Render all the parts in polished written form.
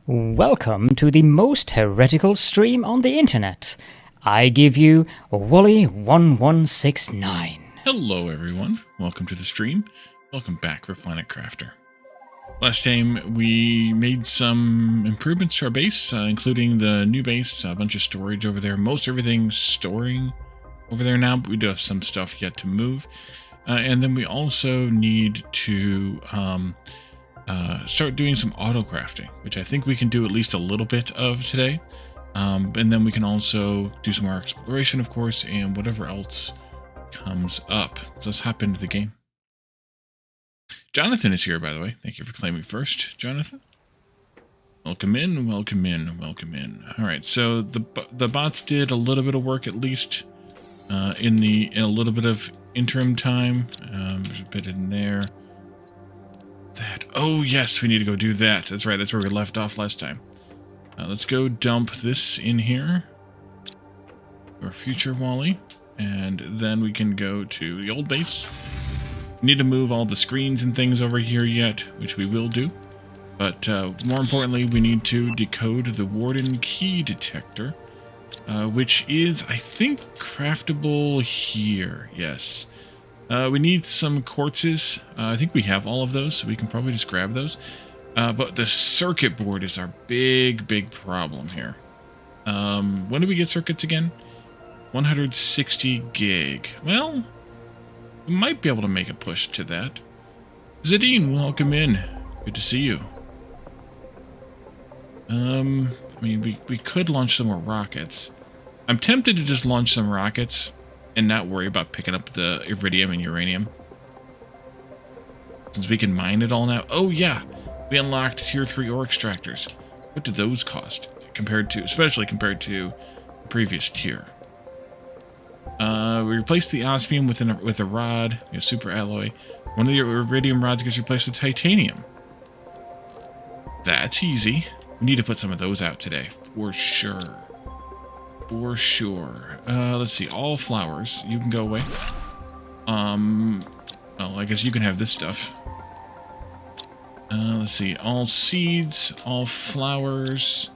Welcome to the most heretical stream on the internet. I give you Wooly1169. Hello everyone, welcome to the stream. Welcome back for Planet Crafter. Last time we made some improvements to our base, including the new base, a bunch of storage over there. Most everything's storing over there now, but we do have some stuff yet to move. And then we also need to start doing some auto-crafting, which I think we can do at least a little bit of today. And then we can also do some more exploration, of course, and whatever else comes up. So let's hop into the game. Jonathan is here, by the way. Thank you for claiming first, Jonathan. Welcome in, welcome in, welcome in. All right, so the bots did a little bit of work, at least in a little bit of interim time. There's a bit in there. Oh yes, we need to go do that. That's right, that's where we left off last time. Let's go dump this in here. Our future Wally. And then we can go to the old base. We need to move all the screens and things over here yet, which we will do. But more importantly, we need to decode the Warden key detector, which is, I think, craftable here. Yes. We need some quartzes. I think we have all of those, so we can probably just grab those. But the circuit board is our big problem here. When do we get circuits again? 160 gig. Well, we might be able to make a push to that. Zadine, welcome in. Good to see you. I mean, we could launch some more rockets. I'm tempted to just launch some rockets and not worry about picking up the iridium and uranium, since we can mine it all now. Oh yeah, we unlocked tier 3 ore extractors. What did those cost especially compared to the previous tier? We replaced the osmium with a rod, a super alloy. One of the iridium rods gets replaced with titanium. That's easy. We need to put some of those out today, for sure. For sure. Let's see. All flowers. You can go away. Well, I guess you can have this stuff. Let's see. All seeds, all flowers,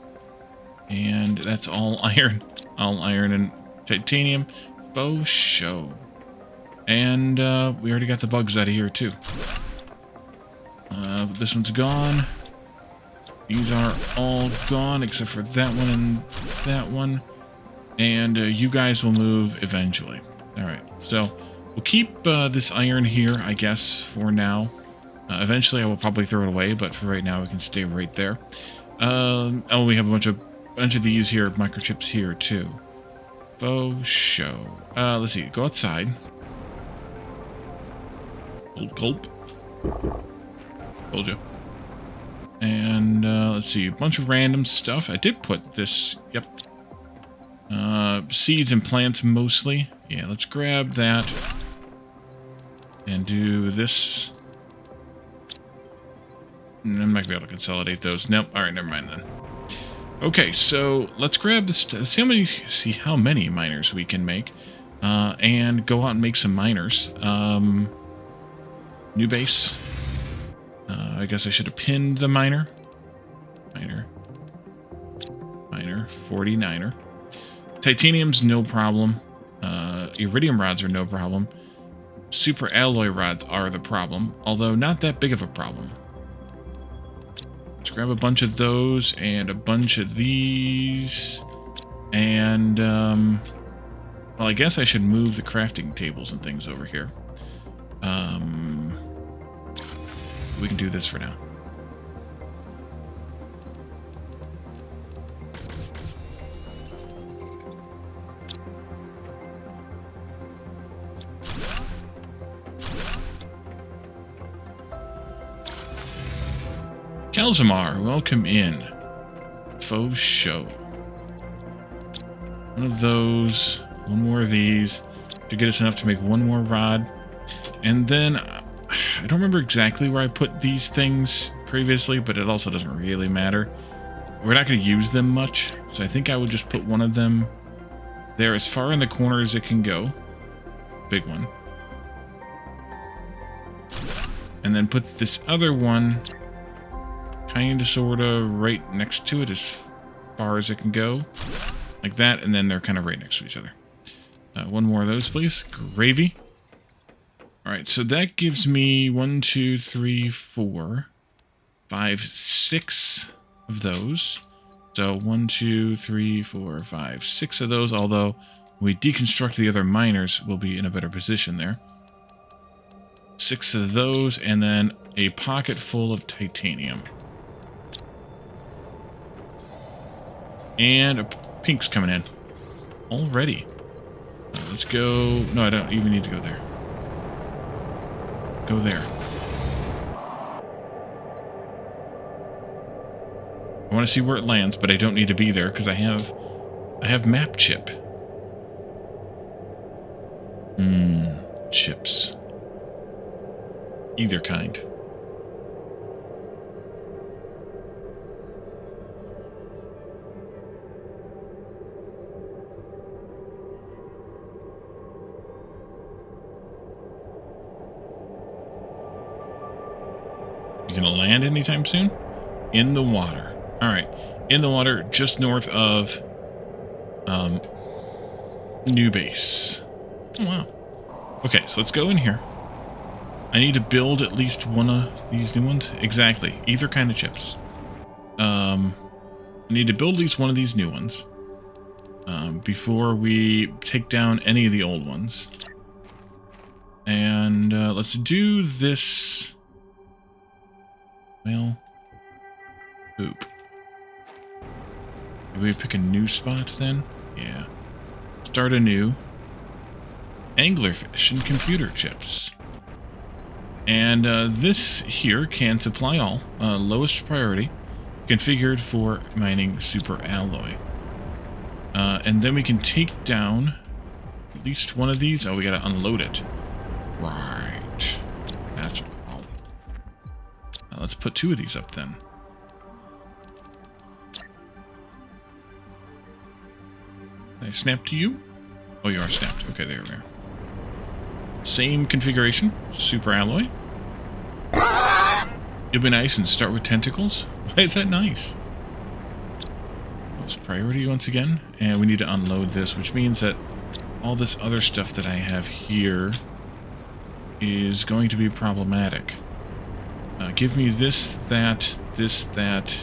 and that's all iron. All iron and titanium. Faux show. And we already got the bugs out of here too. This one's gone. These are all gone except for that one and that one. And you guys will move eventually. Alright, so we'll keep this iron here, I guess, for now. Eventually I will probably throw it away, but for right now we can stay right there. Oh, we have a bunch of these here, microchips here too. Faux show. Let's see, go outside. Gulp. Told you. And let's see, a bunch of random stuff. I did put this, yep. Seeds and plants mostly. Yeah, let's grab that and do this. And I might be able to consolidate those. Nope. All right, never mind then. Okay, so let's grab this. See how many miners we can make, and go out and make some miners. New base. I guess I should have pinned the miner. Miner 49er. Titanium's no problem. Iridium rods are no problem. Super alloy rods are the problem, although not that big of a problem. Let's grab a bunch of those and a bunch of these. And, well, I guess I should move the crafting tables and things over here. We can do this for now. Kalzamar, welcome in. Faux show. One of those, one more of these to get us enough to make one more rod. And then, I don't remember exactly where I put these things previously, but it also doesn't really matter. We're not going to use them much, so I think I would just put one of them there as far in the corner as it can go. Big one. And then put this other one kind of, sort of right next to it as far as it can go. Like that, and then they're kind of right next to each other. One more of those, please. Gravy. All right, so that gives me 1, 2, 3, 4, 5, 6 of those. So 1, 2, 3, 4, 5, 6 of those, although we deconstruct the other miners, we'll be in a better position there. 6 of those, and then a pocket full of titanium. And a pink's coming in. Already. Let's go... No, I don't even need to go there. Go there. I want to see where it lands, but I don't need to be there because I have map chip. Chips. Either kind. You gonna land anytime soon? In the water. Alright. In the water, just north of new base. Oh, wow. Okay, so let's go in here. I need to build at least one of these new ones. Exactly. Either kind of chips. I need to build at least one of these new ones. Before we take down any of the old ones. And let's do this... Well, poop. Maybe we pick a new spot then? Yeah. Start anew. Anglerfish and computer chips. And this here can supply all. Lowest priority. Configured for mining super alloy. And then we can take down at least one of these. Oh, we gotta unload it. Right. That's a problem. Let's put 2 of these up then. Can I snap to you? Oh, you are snapped. Okay, there we are. Same configuration. Super alloy. It'll be nice and start with tentacles. Why is that nice? Lowest priority once again. And we need to unload this, which means that all this other stuff that I have here is going to be problematic. Give me this, that, this, that.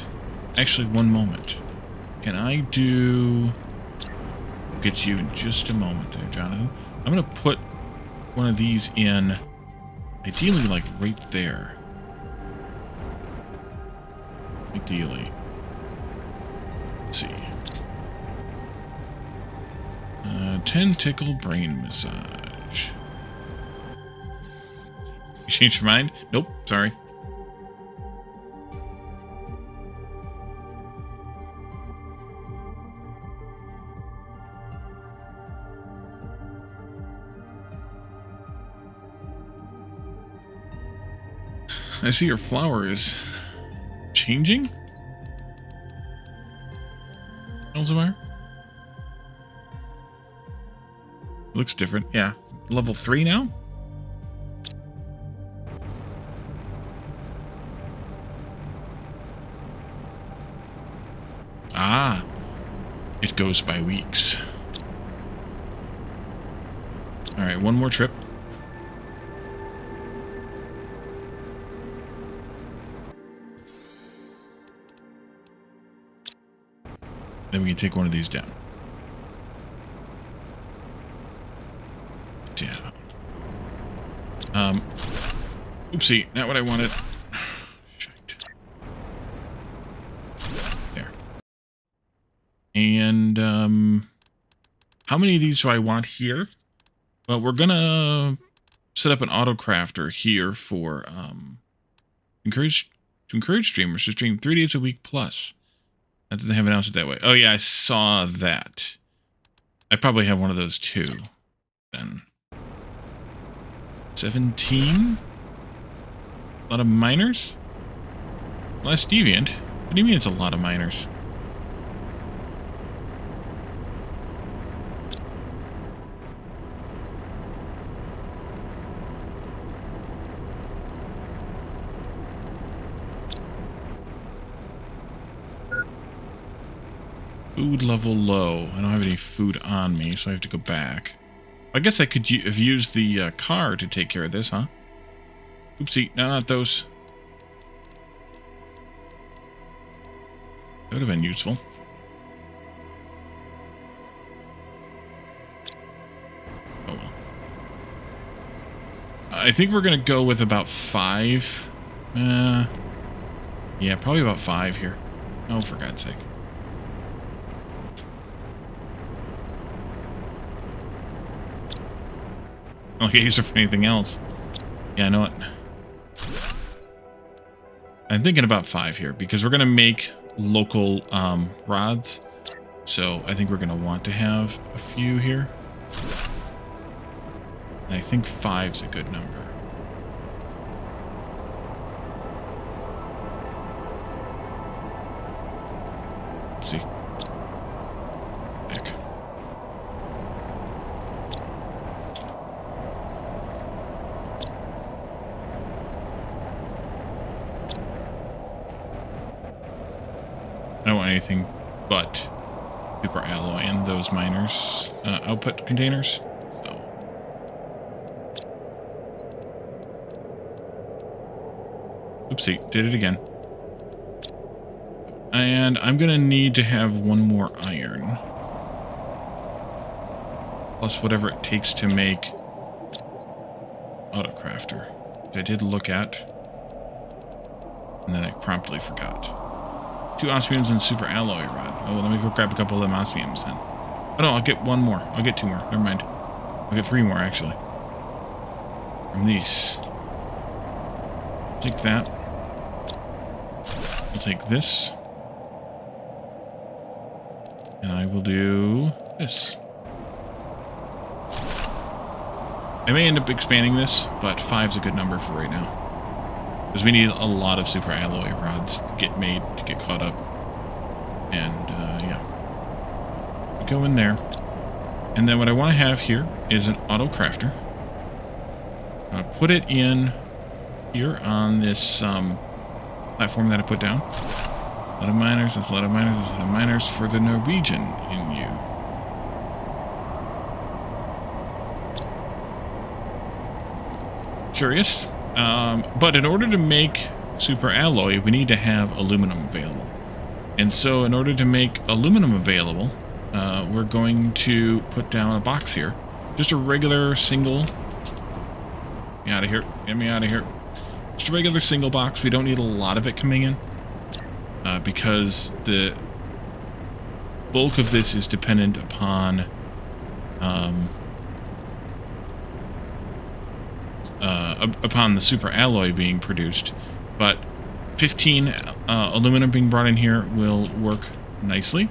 Actually, one moment. Can I do... I'll get to you in just a moment there, Jonathan. I'm going to put one of these in, ideally, like, right there. Ideally. Let's see. Tentacle brain massage. You changed your mind? Nope, sorry. I see your flower is changing? Elzamar? Looks different. Yeah. Level 3 now? Ah. It goes by weeks. Alright, one more trip. Then we can take one of these down. Down. Oopsie, not what I wanted. Shite. There. And, how many of these do I want here? Well, we're gonna set up an autocrafter here for, encourage streamers to stream 3 days a week plus. Not that they haven't announced it that way. Oh yeah, I saw that. I probably have one of those too. Then 17. A lot of miners. Less deviant. What do you mean it's a lot of miners? Food level low. I don't have any food on me, so I have to go back. I guess I could have used the car to take care of this, huh? Oopsie, no, not those. That would have been useful. Oh well. I think we're going to go with about 5. Yeah, probably about 5 here. Oh, for God's sake. I don't get used it for anything else. Yeah, I know it. I'm thinking about 5 here because we're going to make local rods. So I think we're going to want to have a few here. And I think 5's a good number. Let's see. Back. I don't want anything but super alloy in those miners output containers. So. Oopsie, did it again. And I'm gonna need to have one more iron. Plus whatever it takes to make Autocrafter, which I did look at. And then I promptly forgot. 2 osmiums and super alloy rod. Oh, let me go grab a couple of them osmiums then. Oh no, I'll get 1 more. I'll get 2 more. Never mind. I'll get 3 more actually. From these. Take that. I'll take this. And I will do this. I may end up expanding this, but 5's a good number for right now. Because we need a lot of super alloy rods to get made, to get caught up. And, yeah. We go in there. And then what I want to have here is an Autocrafter. I'm going to put it in here on this platform that I put down. A lot of miners, that's a lot of miners, that's a lot of miners for the Norwegian in you. Curious. But in order to make super alloy, we need to have aluminum available. And so in order to make aluminum available, we're going to put down a box here. Just a regular single... Get me out of here. Get me out of here. Just a regular single box. We don't need a lot of it coming in. Because the bulk of this is dependent upon... upon the super alloy being produced, but 15 aluminum being brought in here will work nicely.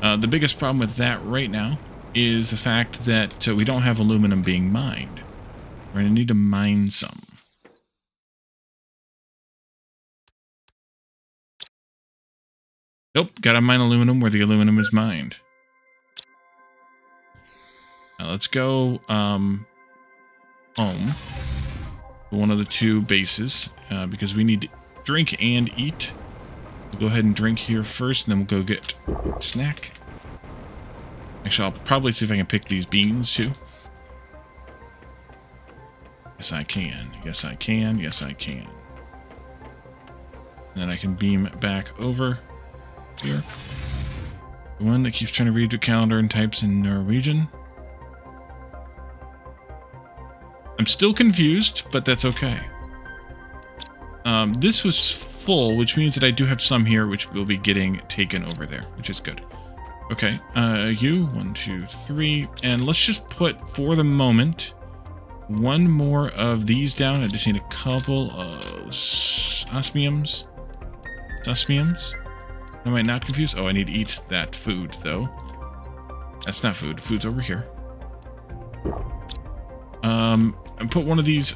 The biggest problem with that right now is the fact that we don't have aluminum being mined. We're going to need to mine some. Nope, gotta mine aluminum where the aluminum is mined. Now let's go home. One of the 2 bases, because we need to drink and eat. We'll go ahead and drink here first, and then we'll go get a snack. Actually, I'll probably see if I can pick these beans, too. Yes, I can. Yes, I can. Yes, I can. And then I can beam back over here. The one that keeps trying to read the calendar and types in Norwegian. I'm still confused, but that's okay. This was full, which means that I do have some here, which will be getting taken over there, which is good. Okay, you, 1, 2, 3, and let's just put, for the moment, 1 more of these down. I just need a couple of osmiums. Osmiums? Am I not confused? Oh, I need to eat that food, though. That's not food. Food's over here. And put one of these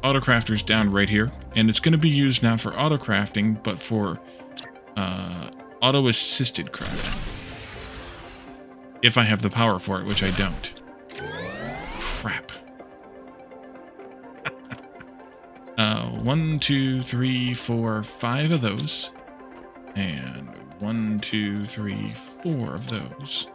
autocrafters down right here, and it's going to be used not for autocrafting, but for auto-assisted crafting. If I have the power for it, which I don't. Crap. 1, 2, 3, 4, 5 of those, and 1, 2, 3, 4 of those.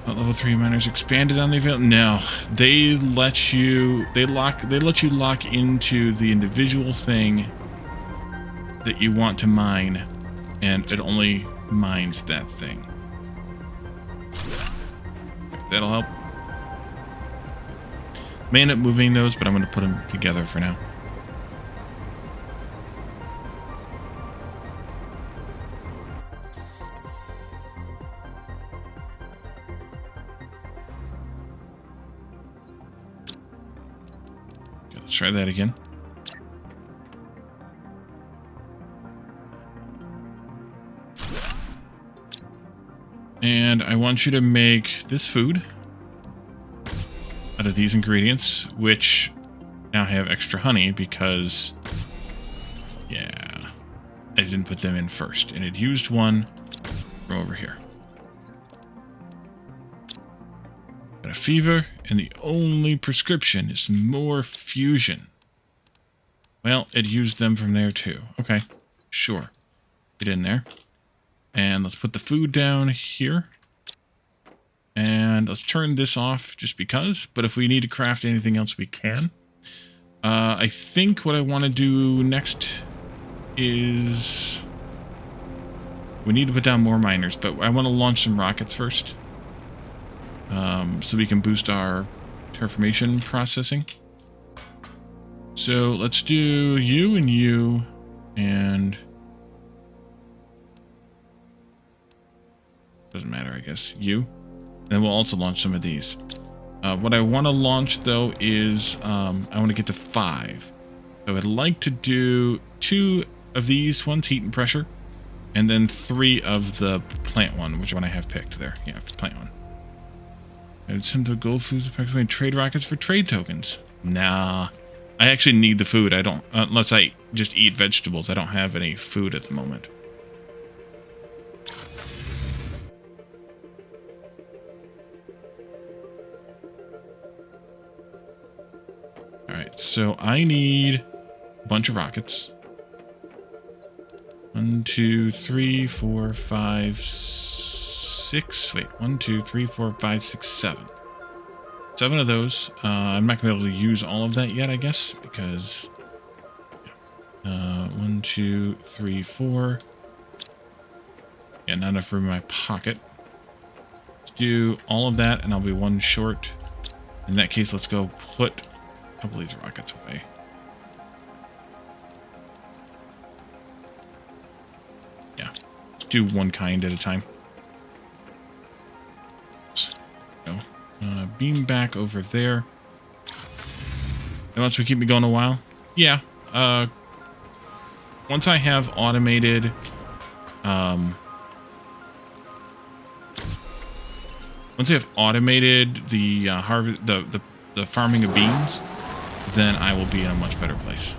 Level 3 miners expanded on the avail. No, they let you lock into the individual thing that you want to mine, and it only mines that thing. That'll help. May end up moving those, but I'm going to put them together for now. Okay, let's try that again. And I want you to make this food out of these ingredients, which now have extra honey because, yeah, I didn't put them in first. And it used one from over here. Got a fever, and the only prescription is more fusion. Well, it used them from there too. Okay, sure. Get in there. And let's put the food down here. And let's turn this off just because. But if we need to craft anything else, we can. I think what I want to do next is... we need to put down more miners, but I want to launch some rockets first. So we can boost our terraformation processing. So let's do you and you and... doesn't matter, I guess. You. And we'll also launch some of these. What I want to launch, though, is I want to get to 5. So I'd like to do 2 of these ones, heat and pressure, and then 3 of the plant one, which one I have picked there. Yeah, plant one. I would send the gold foods approximately trade rockets for trade tokens. Nah. I actually need the food. I don't, unless I just eat vegetables. I don't have any food at the moment. Alright, so I need a bunch of rockets. 1, 2, 3, 4, 5, 6. Wait, 1, 2, 3, 4, 5, 6, 7. 7 of those. I'm not going to be able to use all of that yet, I guess, because... 1, 2, 3, 4. Yeah, not enough room in my pocket. Let's do all of that, and I'll be 1 short. In that case, let's go put... a couple of these rockets away. Yeah, let's do 1 kind at a time. So, beam back over there. And once we keep me going a while, yeah. Once I have automated, once I have automated the harvest, the farming of beans, then I will be in a much better place.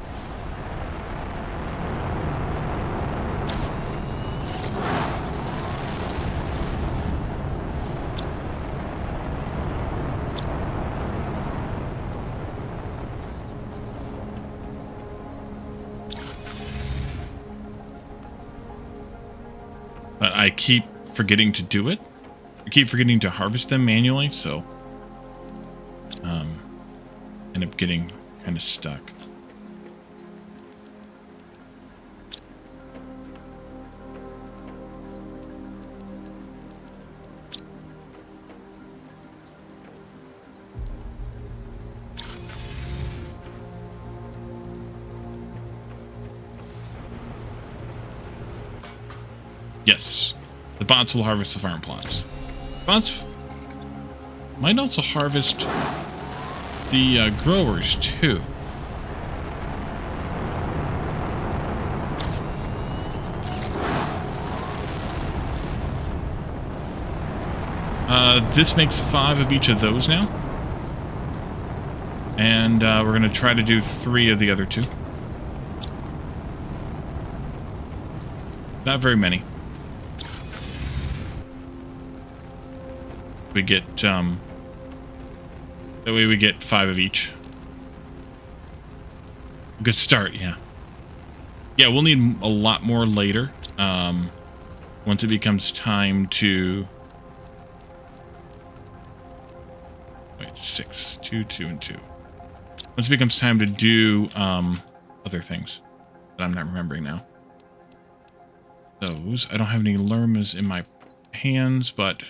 But I keep forgetting to do it. I keep forgetting to harvest them manually, so end up getting kind of stuck. Yes, the bots will harvest the farm plots. Bots might also harvest the growers too. This makes 5 of each of those now. And we're going to try to do 3 of the other 2. Not very many. We get, that way we get 5 of each. Good start, yeah. Yeah, we'll need a lot more later. Once it becomes time to... Wait, 6, 2, 2, and 2. Once it becomes time to do other things that I'm not remembering now. Those. I don't have any lermas in my hands, but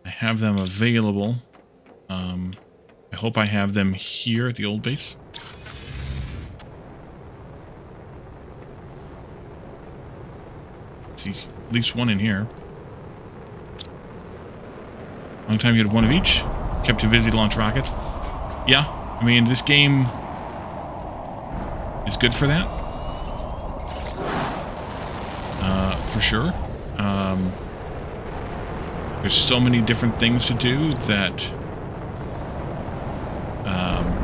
I have them available. I hope I have them here at the old base. See, at least one in here. Long time you had one of each. Kept you busy to launch rockets. Yeah, I mean, this game is good for that. For sure. There's so many different things to do that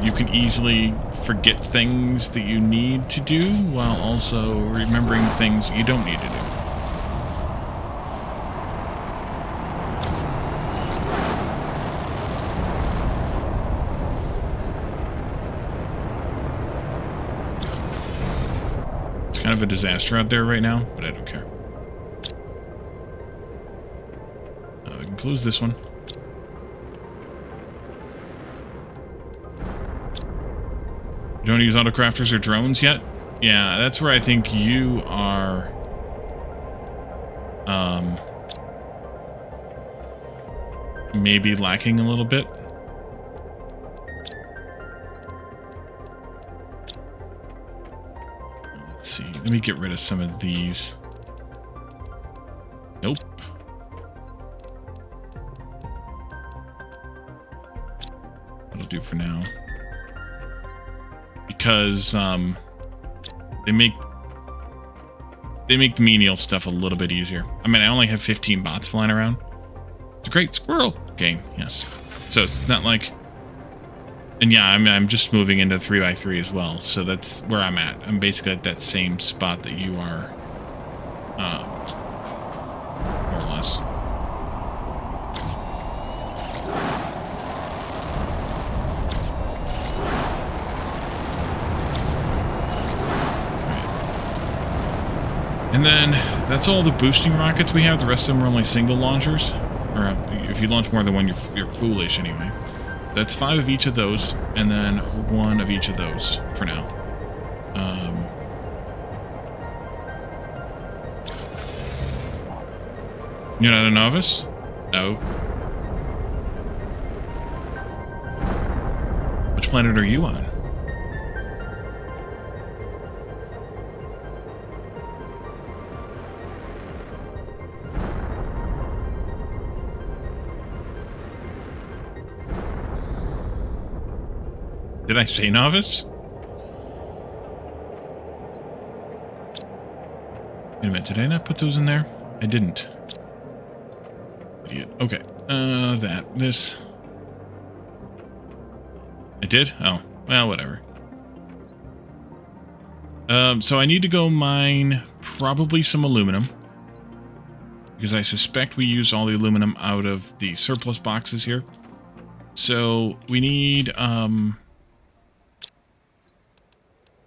you can easily forget things that you need to do while also remembering things you don't need to do. It's kind of a disaster out there right now, but I don't care. We can close this one. You don't use autocrafters or drones yet? Yeah, that's where I think you are maybe lacking a little bit. Let's see. Let me get rid of some of these. Nope. That'll do for now. Because they make the menial stuff a little bit easier. I mean, I only have 15 bots flying around. It's a great squirrel game, yes. So it's not like, and yeah, I'm just moving into 3x3 as well. So that's where I'm at. I'm basically at that same spot that you are, more or less. And then, that's all the boosting rockets we have. The rest of them are only single launchers. Or if you launch more than one, you're foolish anyway. That's 5 of each of those, and then 1 of each of those for now. You're not a novice? No. Which planet are you on? Did I say novice? Wait a minute, did I not put those in there? I didn't. Idiot. Okay. This. I did? Oh, well, whatever. So I need to go mine probably some aluminum. Because I suspect we use all the aluminum out of the surplus boxes here. So we need,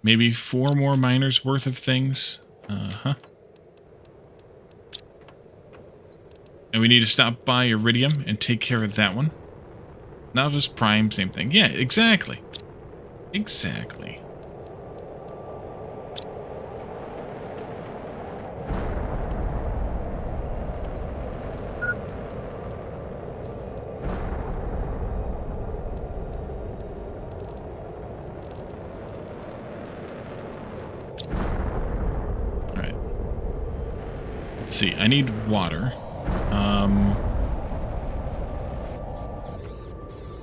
maybe 4 more miners worth of things. And we need to stop by Iridium and take care of that one. Novice Prime, same thing. Yeah, exactly. Exactly. Alright. Let's see, I need water.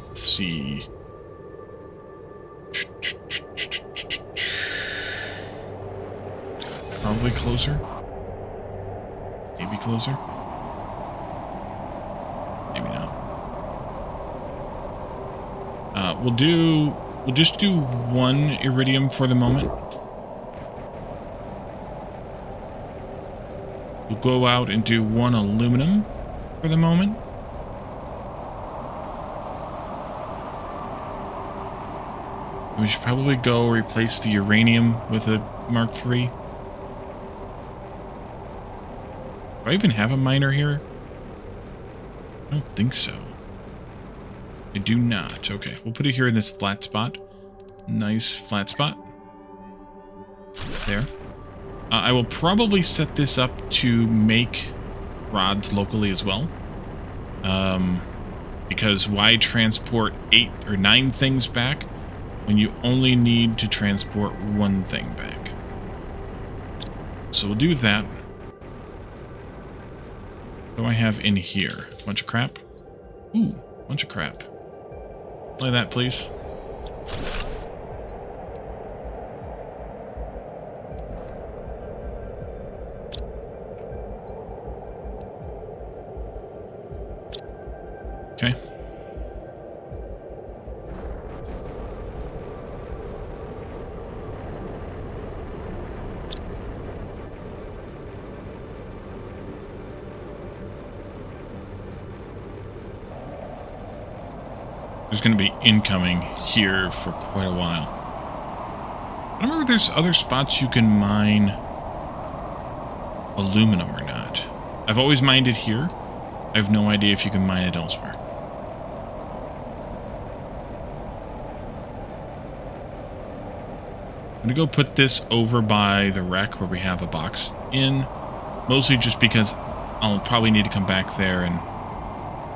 Let's see. Probably closer. Maybe closer. Maybe not. We'll just do 1 iridium for the moment. We'll go out and do 1 aluminum for the moment. We should probably go replace the uranium with a Mark III. Do I even have a miner here? I don't think so. I do not. Okay, we'll put it here in this flat spot. Nice flat spot. There. I will probably set this up to make rods locally as well. Because why transport 8 or 9 things back when you only need to transport 1 thing back? So we'll do that. What do I have in here? Bunch of crap? Ooh, bunch of crap. Play that, please. Okay. There's going to be incoming here for quite a while. I don't remember if there's other spots you can mine aluminum or not. I've always mined it here. I have no idea if you can mine it elsewhere. I'm going to go put this over by the wreck where we have a box in. Mostly just because I'll probably need to come back there and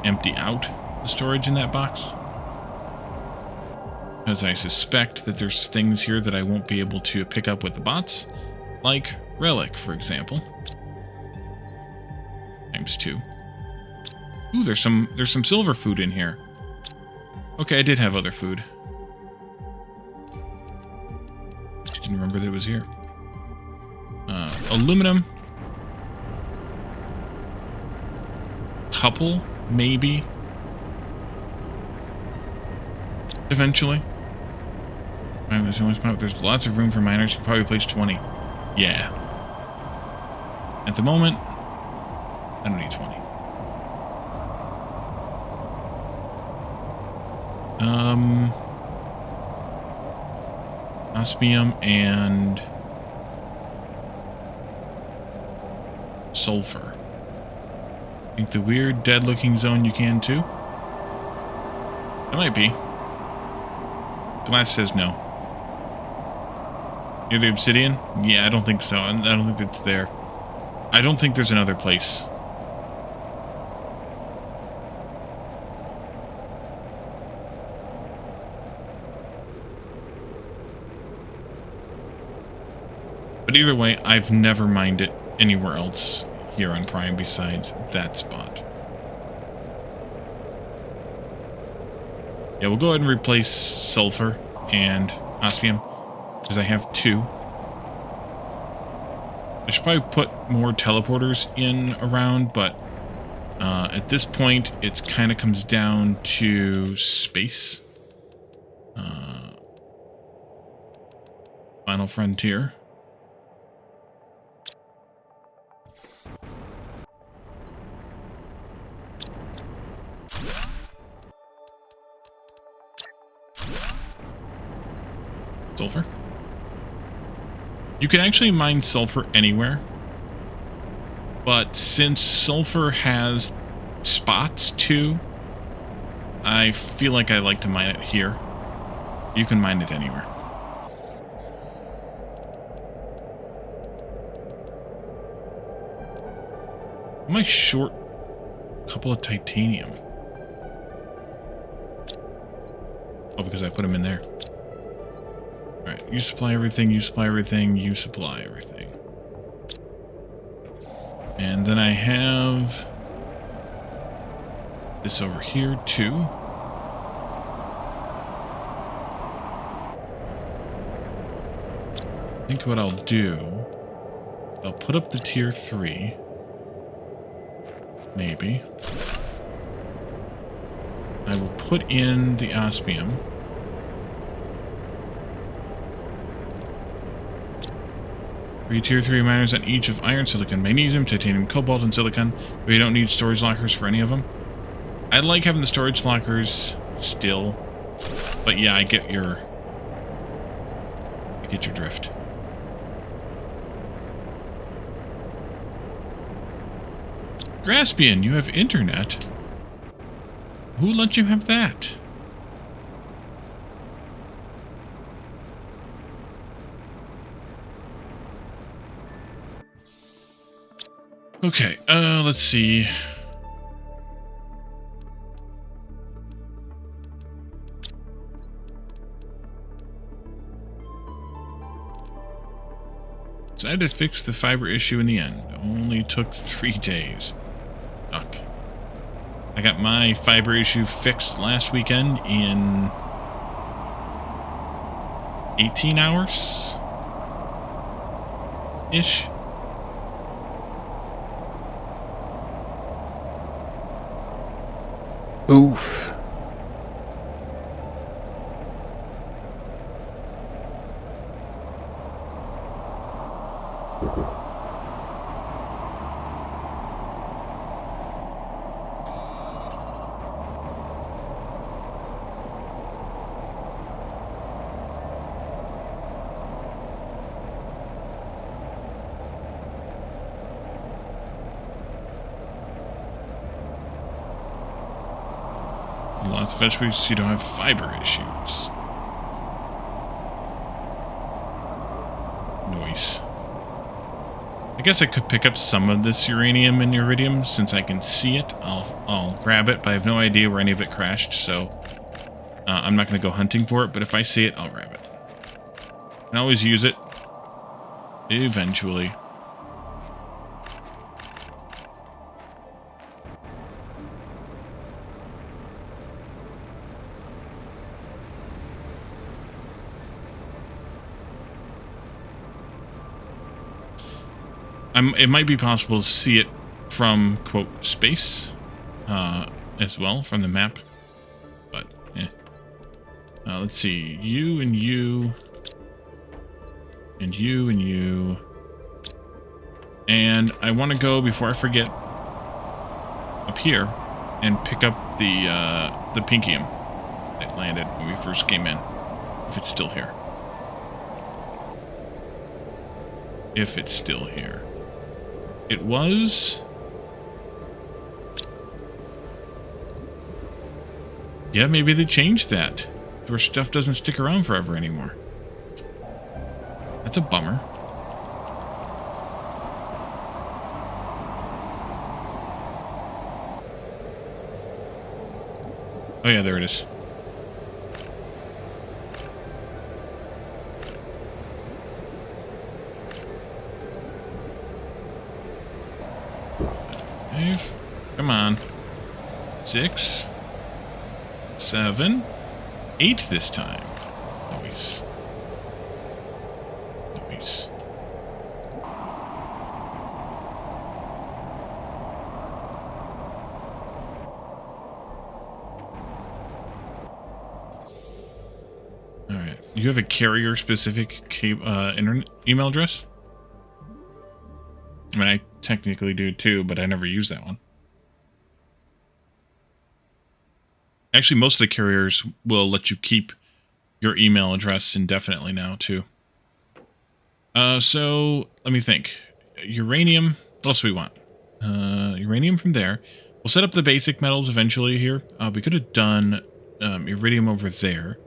empty out the storage in that box. Because I suspect that there's things here that I won't be able to pick up with the bots. Like relic, for example. ×2. Ooh, there's some silver food in here. Okay, I did have other food. Just didn't remember that it was here. Aluminum. Couple, maybe. Eventually. There's lots of room for miners. You could probably place 20. Yeah. At the moment, I don't need 20. Osmium and sulfur. I think the weird dead-looking zone you can too. It might be. Glass says no. Near the obsidian? Yeah, I don't think so. I don't think it's there. I don't think there's another place. But either way, I've never mined it anywhere else here on Prime besides that spot. Yeah, we'll go ahead and replace sulfur and osmium, because I have 2. I should probably put more teleporters in around, but at this point, it kind of comes down to space. Final frontier. Sulfur. You can actually mine sulfur anywhere, but since sulfur has spots too, I feel like I like to mine it here. You can mine it anywhere. Am I short a couple of titanium? Oh, because I put them in there. Alright, you supply everything, you supply everything, you supply everything. And then I have this over here too. I think what I'll do, I'll put up the tier 3. Maybe. I will put in the osmium. 3 tier 3 miners on each of iron, silicon, magnesium, titanium, cobalt, and silicon. But you don't need storage lockers for any of them. I like having the storage lockers still. But yeah, I get your Get your drift. Graspian, you have internet? Who let you have that? Okay, let's see. Decided to fix the fiber issue in the end. Only took 3 days. Fuck. I got my fiber issue fixed last weekend in 18 hours ish. Oof. Lots of vegetables so you don't have fiber issues. Nice. I guess I could pick up some of this uranium and iridium since I can see it. I'll grab it, but I have no idea where any of it crashed, so I'm not going to go hunting for it, but if I see it, I'll grab it. I can always use it. Eventually. It might be possible to see it from, quote, space, as well, from the map, but, eh. Let's see, you and you, and you and you, and I want to go, before I forget, up here, and pick up the pinkium that landed when we first came in, if it's still here. If it's still here. It was... Yeah, maybe they changed that. Where stuff doesn't stick around forever anymore. That's a bummer. Oh yeah, there it is. Come on. 6, 7, 8 this time. Nice. Nice. Alright. You have a carrier-specific internet email address? I mean, I technically do too, but I never use that one. Actually, most of the carriers will let you keep your email address indefinitely now, too. So, let me think. Uranium. What else do we want? Uranium from there. We'll set up the basic metals eventually here. We could have done iridium over there.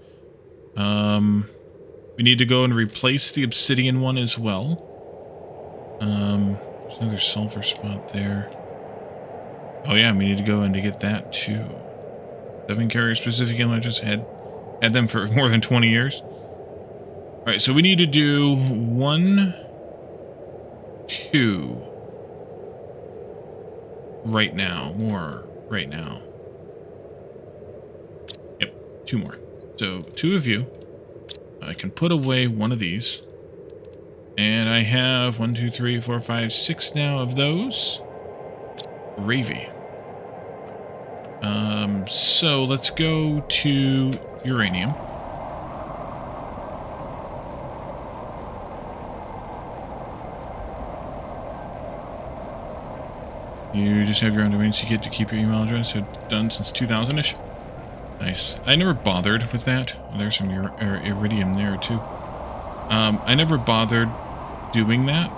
We need to go and replace the obsidian one as well. There's another sulfur spot there. Oh yeah, we need to go in to get that too. 7 carrier specific images had them for more than 20 years. Alright, so we need to do 1, 2 right now. More right now. Yep, 2 more. So 2 of you. I can put away one of these. And I have 1, 2, 3, 4, 5, 6 now of those. Gravy. So let's go to uranium. You just have your own domain, so you get to keep your email address. I've done since 2000-ish. Nice. I never bothered with that. There's some iridium there, too. I never bothered doing that.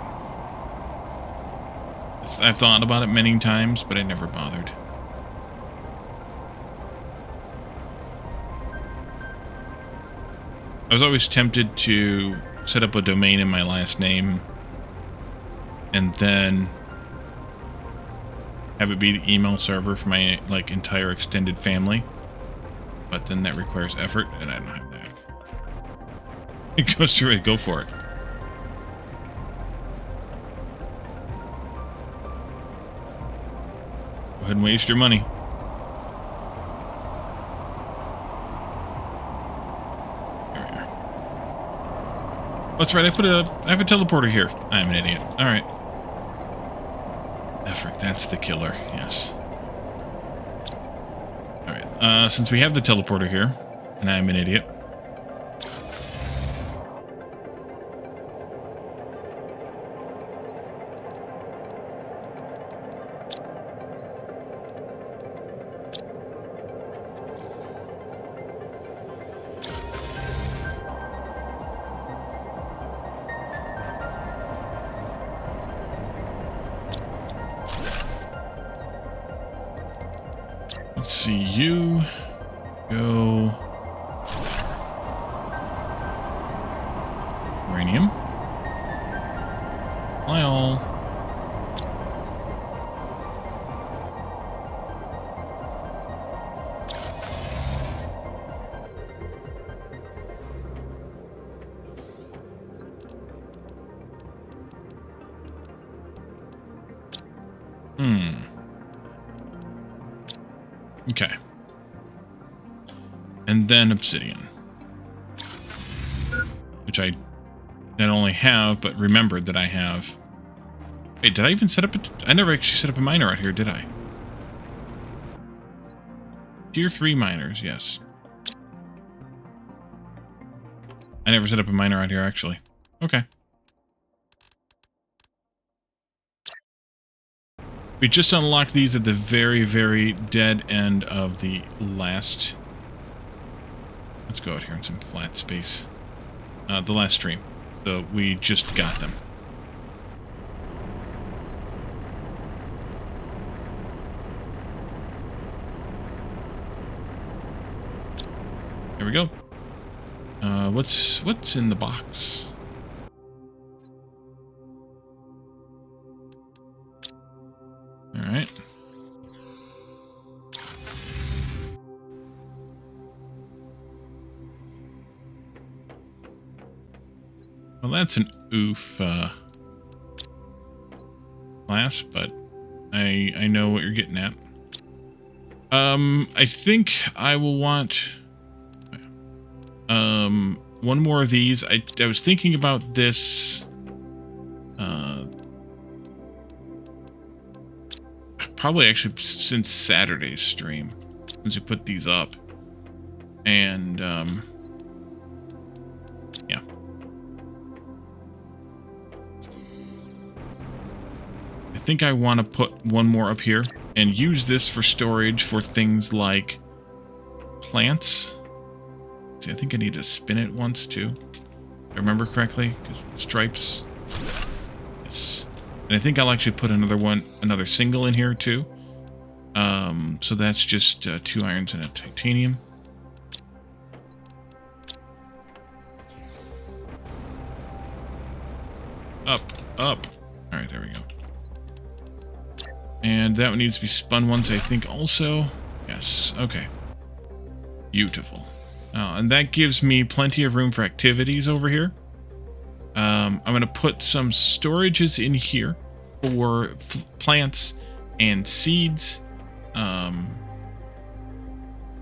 I've thought about it many times, but I never bothered. I was always tempted to set up a domain in my last name and then have it be the email server for my like entire extended family. But then that requires effort, and I don't have that. It goes through it. Go for it. Go ahead and waste your money. Here we are. That's right. I have a teleporter here. I'm an idiot. All right. Effort. That's the killer. Yes. All right. Since we have the teleporter here, and I'm an idiot. Let's see, you go uranium. Fly all. Okay. And then obsidian. Which I not only have, but remembered that I have. Wait, did I even set up a... I never actually set up a miner out here, did I? Tier 3 miners, yes. I never set up a miner out here, actually. Okay. We just unlocked these at the very, very dead end of the last... Let's go out here in some flat space. The last stream. So we just got them. There we go. What's in the box? All right. Well, that's an oof class, but I know what you're getting at. I think I will want one more of these. I was thinking about this probably actually since Saturday's stream, since we put these up. And yeah. I think I want to put one more up here and use this for storage for things like plants. See, I think I need to spin it once too, if I remember correctly, because the stripes. Yes. And I think I'll actually put another single in here too. So that's just 2 irons and a titanium. Up. All right, there we go. And that one needs to be spun once, I think, also. Yes, okay. Beautiful. And that gives me plenty of room for activities over here. I'm going to put some storages in here for plants and seeds.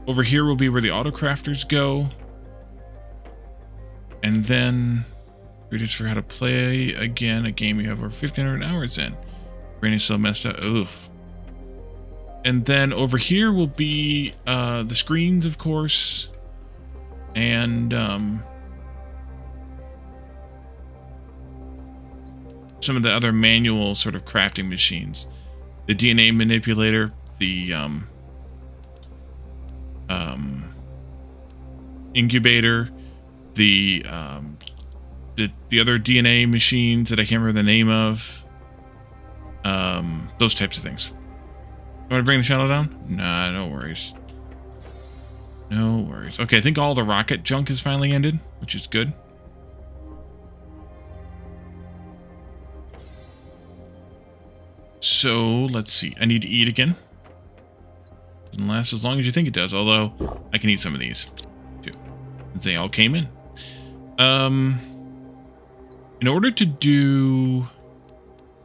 Over here will be where the autocrafters go. And then we just forgot how to play again a game we have over 1,500 hours in. Brain is so messed up. Oof. And then over here will be the screens, of course. And some of the other manual sort of crafting machines. The DNA manipulator, the incubator, the the other DNA machines that I can't remember the name of. Those types of things. You want to bring the channel down? Nah, no worries. No worries. Okay, I think all the rocket junk is finally ended, which is good. So, let's see. I need to eat again. Doesn't last as long as you think it does, although I can eat some of these, too. Since they all came in. In order to do...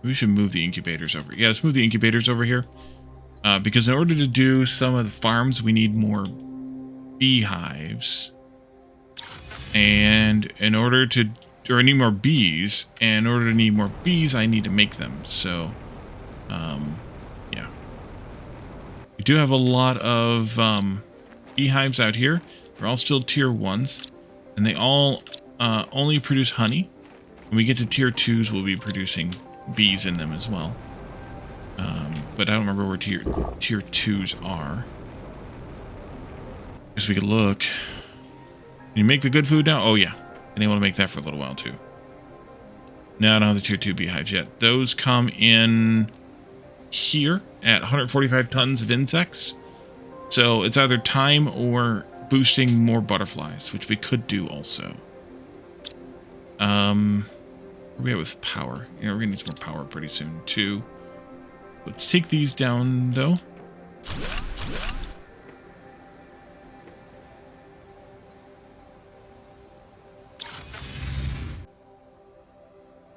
We should move the incubators over. Yeah, let's move the incubators over here. Because in order to do some of the farms, we need more beehives. And in order to... Or I need more bees. And in order to need more bees, I need to make them. So... yeah. We do have a lot of beehives out here. They're all still tier 1s. And they all only produce honey. When we get to tier 2s, we'll be producing bees in them as well. But I don't remember where tier 2s are. Guess we could look. Can you make the good food now? Oh, yeah. And they want to make that for a little while, too. No, I don't have the tier 2 beehives yet. Those come in... here at 145 tons of insects. So it's either time or boosting more butterflies, which we could do also. Where are we at with power? You know, we're gonna need some more power pretty soon too. Let's take these down though.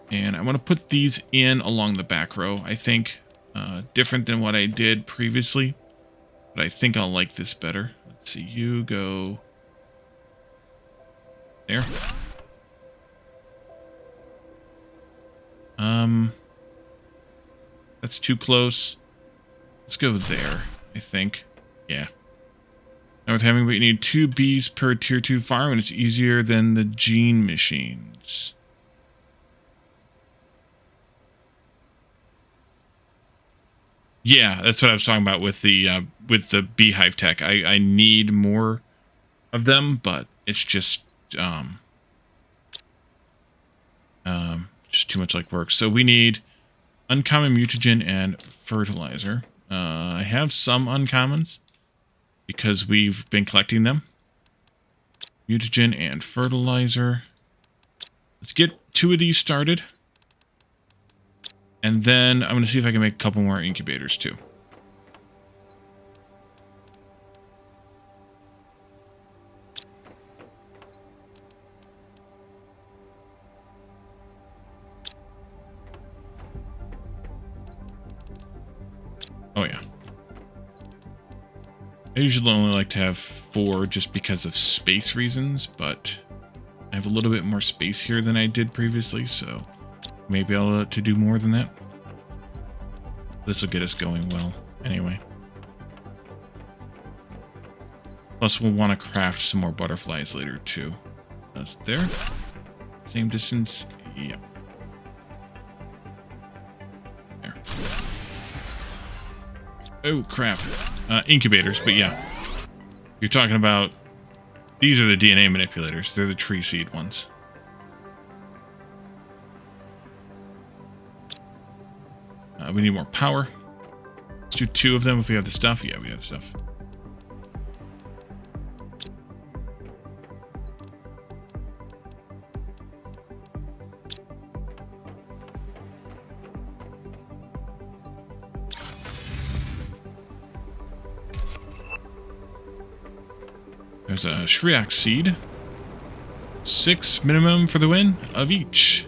And I want to put these in along the back row, I think. Different than what I did previously, but I think I'll like this better. Let's see, you go there. That's too close. Let's go there, I think. Yeah. Now with having, we need 2 bees per tier 2 farm, and it's easier than the gene machines. Yeah, that's what I was talking about with the beehive tech. I need more of them, but it's just too much like work. So we need uncommon mutagen and fertilizer. I have some uncommons because we've been collecting them. Mutagen and fertilizer. Let's get 2 of these started. And then I'm going to see if I can make a couple more incubators too. Oh yeah. I usually only like to have 4 just because of space reasons, but I have a little bit more space here than I did previously, so maybe I'll to do more than that. This will get us going well, anyway. Plus, we'll want to craft some more butterflies later, too. That's there. Same distance. Yep. There. Oh, crap. Incubators, but yeah. You're talking about... These are the DNA manipulators. They're the tree seed ones. We need more power. Let's do 2 of them if we have the stuff. Yeah, we have the stuff. There's a Shriak seed. 6 minimum for the win of each.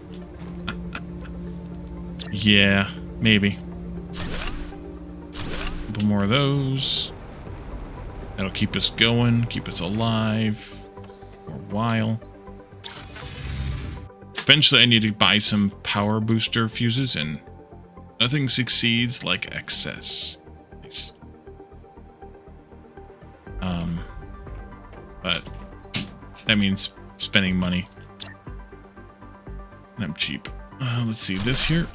Yeah. Maybe. A couple more of those. That'll keep us going, keep us alive for a while. Eventually I need to buy some power booster fuses, and nothing succeeds like excess. Nice. But that means spending money. And I'm cheap. Let's see this here.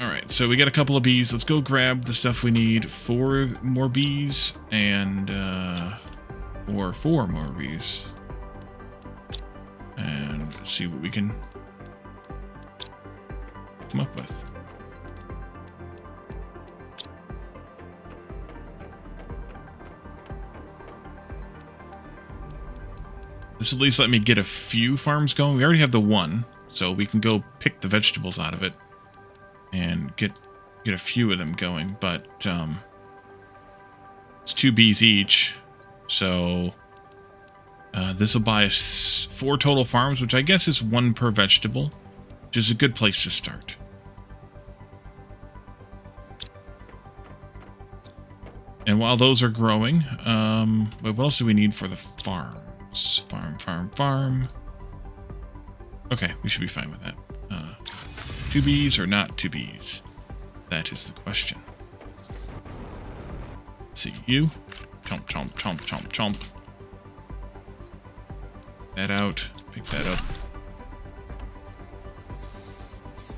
Alright, so we got a couple of bees. Let's go grab the stuff we need for more bees and, or 4 more bees. And and see what we can come up with. This at least let me get a few farms going. We already have the one, so we can go pick the vegetables out of it and get a few of them going. But it's 2 bees each, so this will buy us 4 total farms, which I guess is 1 per vegetable, which is a good place to start. And while those are growing, what else do we need for the farms? Farm. Okay, we should be fine with that. 2 bees or not 2 bees? That is the question. Let's see, you. Chomp, chomp, chomp, chomp, chomp. That out. Pick that up.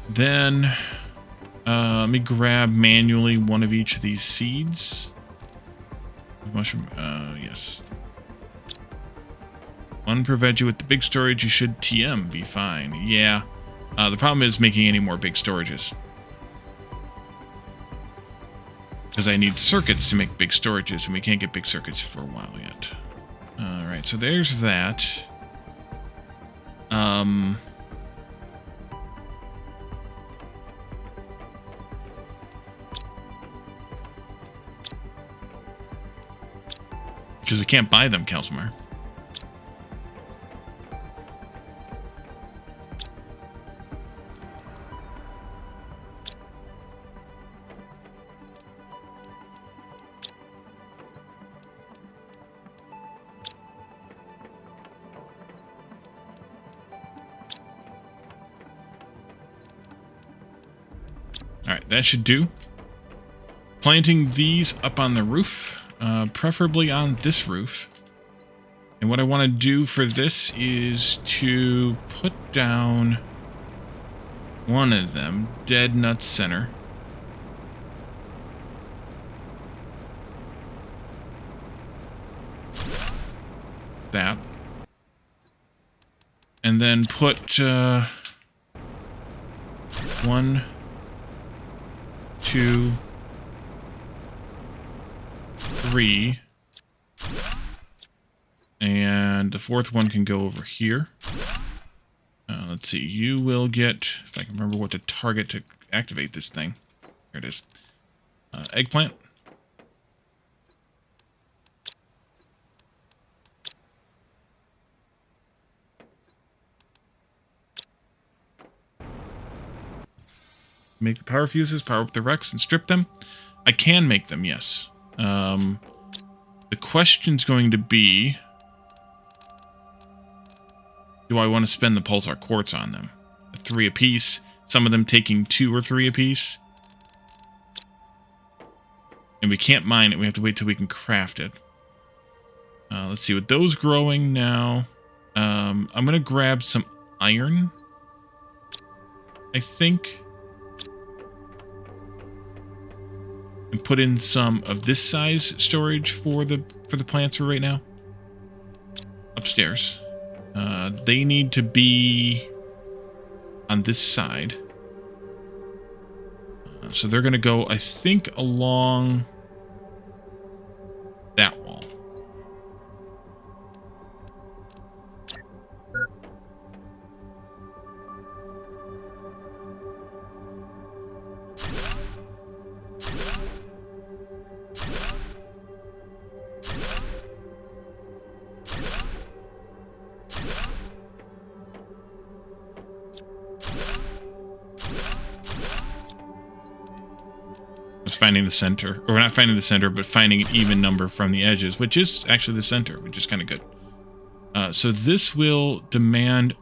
Then, let me grab manually 1 of each of these seeds. Mushroom, yes. 1 per veggie with the big storage, you should TM be fine. Yeah. The problem is making any more big storages. Because I need circuits to make big storages, and we can't get big circuits for a while yet. Alright, so there's that. Because we can't buy them, Kelsmar. Alright, that should do. Planting these up on the roof, preferably on this roof. And what I want to do for this is to put down 1 of them, dead nut center. That. And then put 1, 2, 3, and the 4th one can go over here. Let's see, you will get, if I can remember what to target to activate this thing. Here it is. Eggplant. Make the power fuses, power up the Rex, and strip them. I can make them, yes. The question's going to be, do I want to spend the pulsar quartz on them? 3 apiece, some of them taking 2 or 3 apiece. And we can't mine it, we have to wait till we can craft it. Let's see, with those growing now, I'm going to grab some iron, I think. And put in some of this size storage for the plants for right now. Upstairs. They need to be on this side. So they're going to go, I think, along that wall. Finding the center, or not finding the center, but finding an even number from the edges, which is actually the center, which is kind of good. So this will demand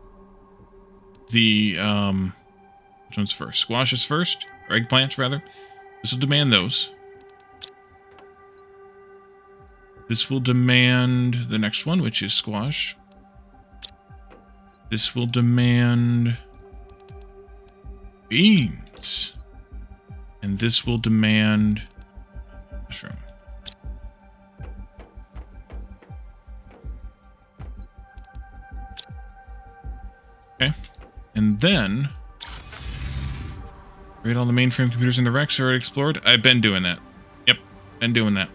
the, which one's first? Squashes first, or eggplants rather. This will demand those. This will demand the next one, which is squash. This will demand beans. And this will demand mushroom. And then raid all the mainframe computers in the Rex already explored. I've been doing that. Yep, been doing that.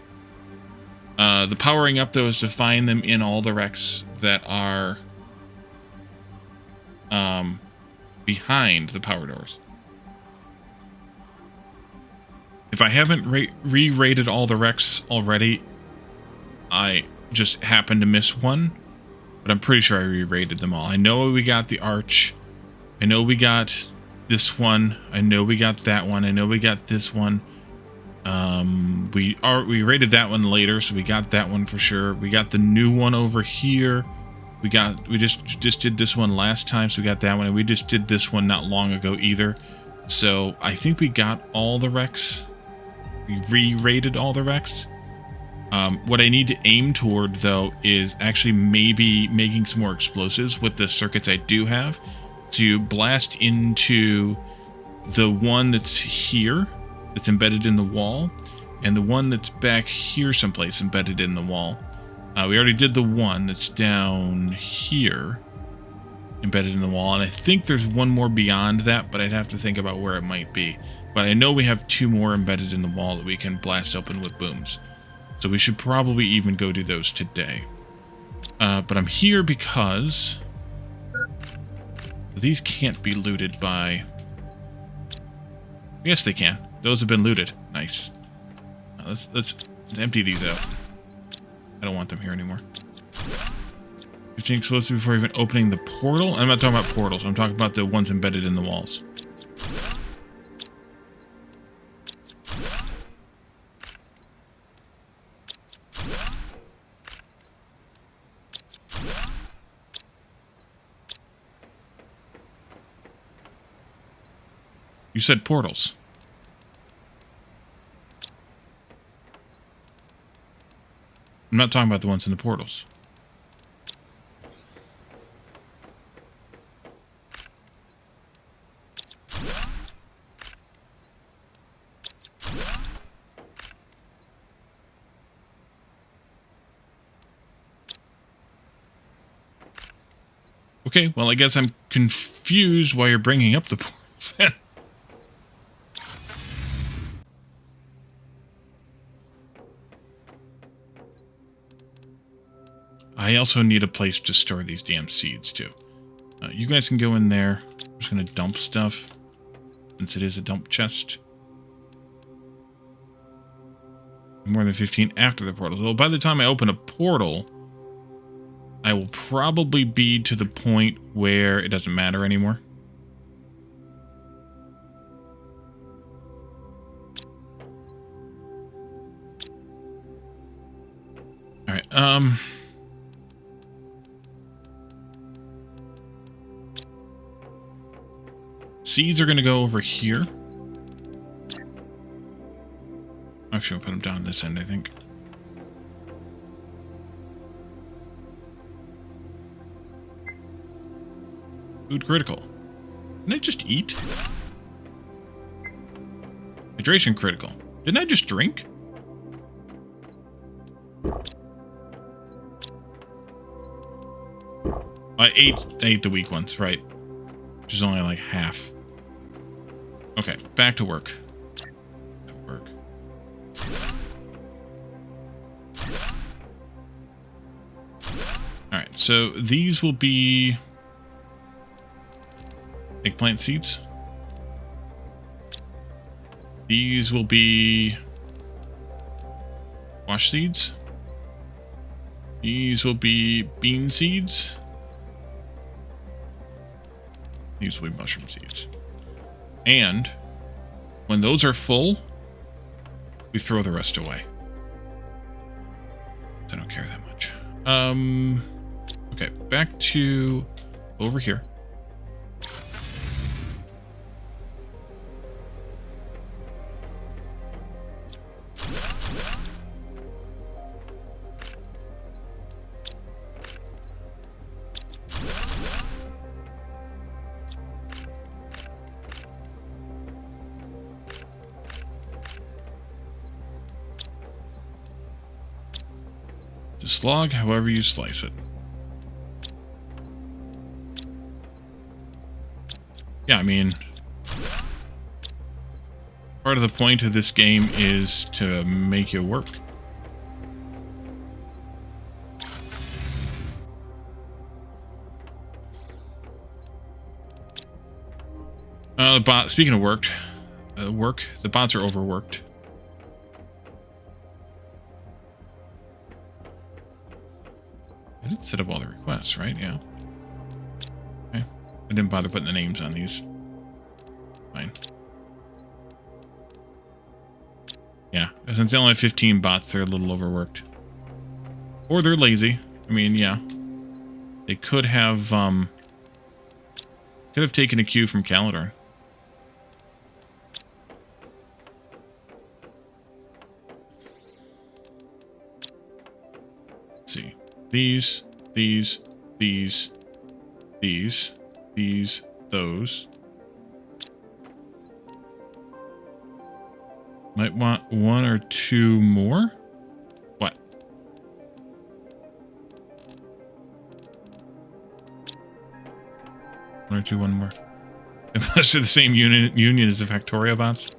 The powering up, though, is to find them in all the Rex that are behind the power doors. If I haven't re-rated all the Rex already, I just happened to miss one, but I'm pretty sure I re-rated them all. I know we got the Arch. I know we got this one. I know we got that one. I know we got this one. We rated that one later, so we got that one for sure. We got the new one over here. We just did this one last time, so we got that one, and we just did this one not long ago either. So I think we got all the Rex. We re-rated all the Rex. What I need to aim toward, though, is actually maybe making some more explosives with the circuits I do have to blast into the one that's here, that's embedded in the wall, and the one that's back here someplace embedded in the wall. We already did the one that's down here, embedded in the wall, and I think there's one more beyond that, but I'd have to think about where it might be. But I know we have 2 more embedded in the wall that we can blast open with booms. So we should probably even go do those today. But I'm here because these can't be looted by... Yes, they can. Those have been looted. Nice. Let's empty these out. I don't want them here anymore. 15 explosives before even opening the portal. I'm not talking about portals. I'm talking about the ones embedded in the walls. You said portals. I'm not talking about the ones in the portals. Okay, well, I guess I'm confused why you're bringing up the portals then. I also need a place to store these damn seeds, too. You guys can go in there. I'm just going to dump stuff, since it is a dump chest. More than 15 after the portal. So by the time I open a portal, I will probably be to the point where it doesn't matter anymore. Alright, seeds are going to go over here. Actually, I'll put them down this end, I think. Food critical. Didn't I just eat? Hydration critical. Didn't I just drink? I ate the weak ones, right? Which is only like half. Okay, back to work. Alright, so these will be eggplant seeds. These will be squash seeds. These will be bean seeds. These will be mushroom seeds. And when those are full, we throw the rest away. I don't care that much. Okay, back to over here. The slog, however you slice it. yeah, I mean, part of the point of this game is to make it work. Speaking of the bots are overworked. I did set up all the requests, right? Yeah. Okay. I didn't bother putting the names on these. Fine. Yeah, since they only have 15 bots, they're a little overworked. Or they're lazy. I mean, yeah. They could have taken a cue from Calidar. Let's see. These, those. Might want one or two more? What? One more. It must be the same union as the Factorio bots.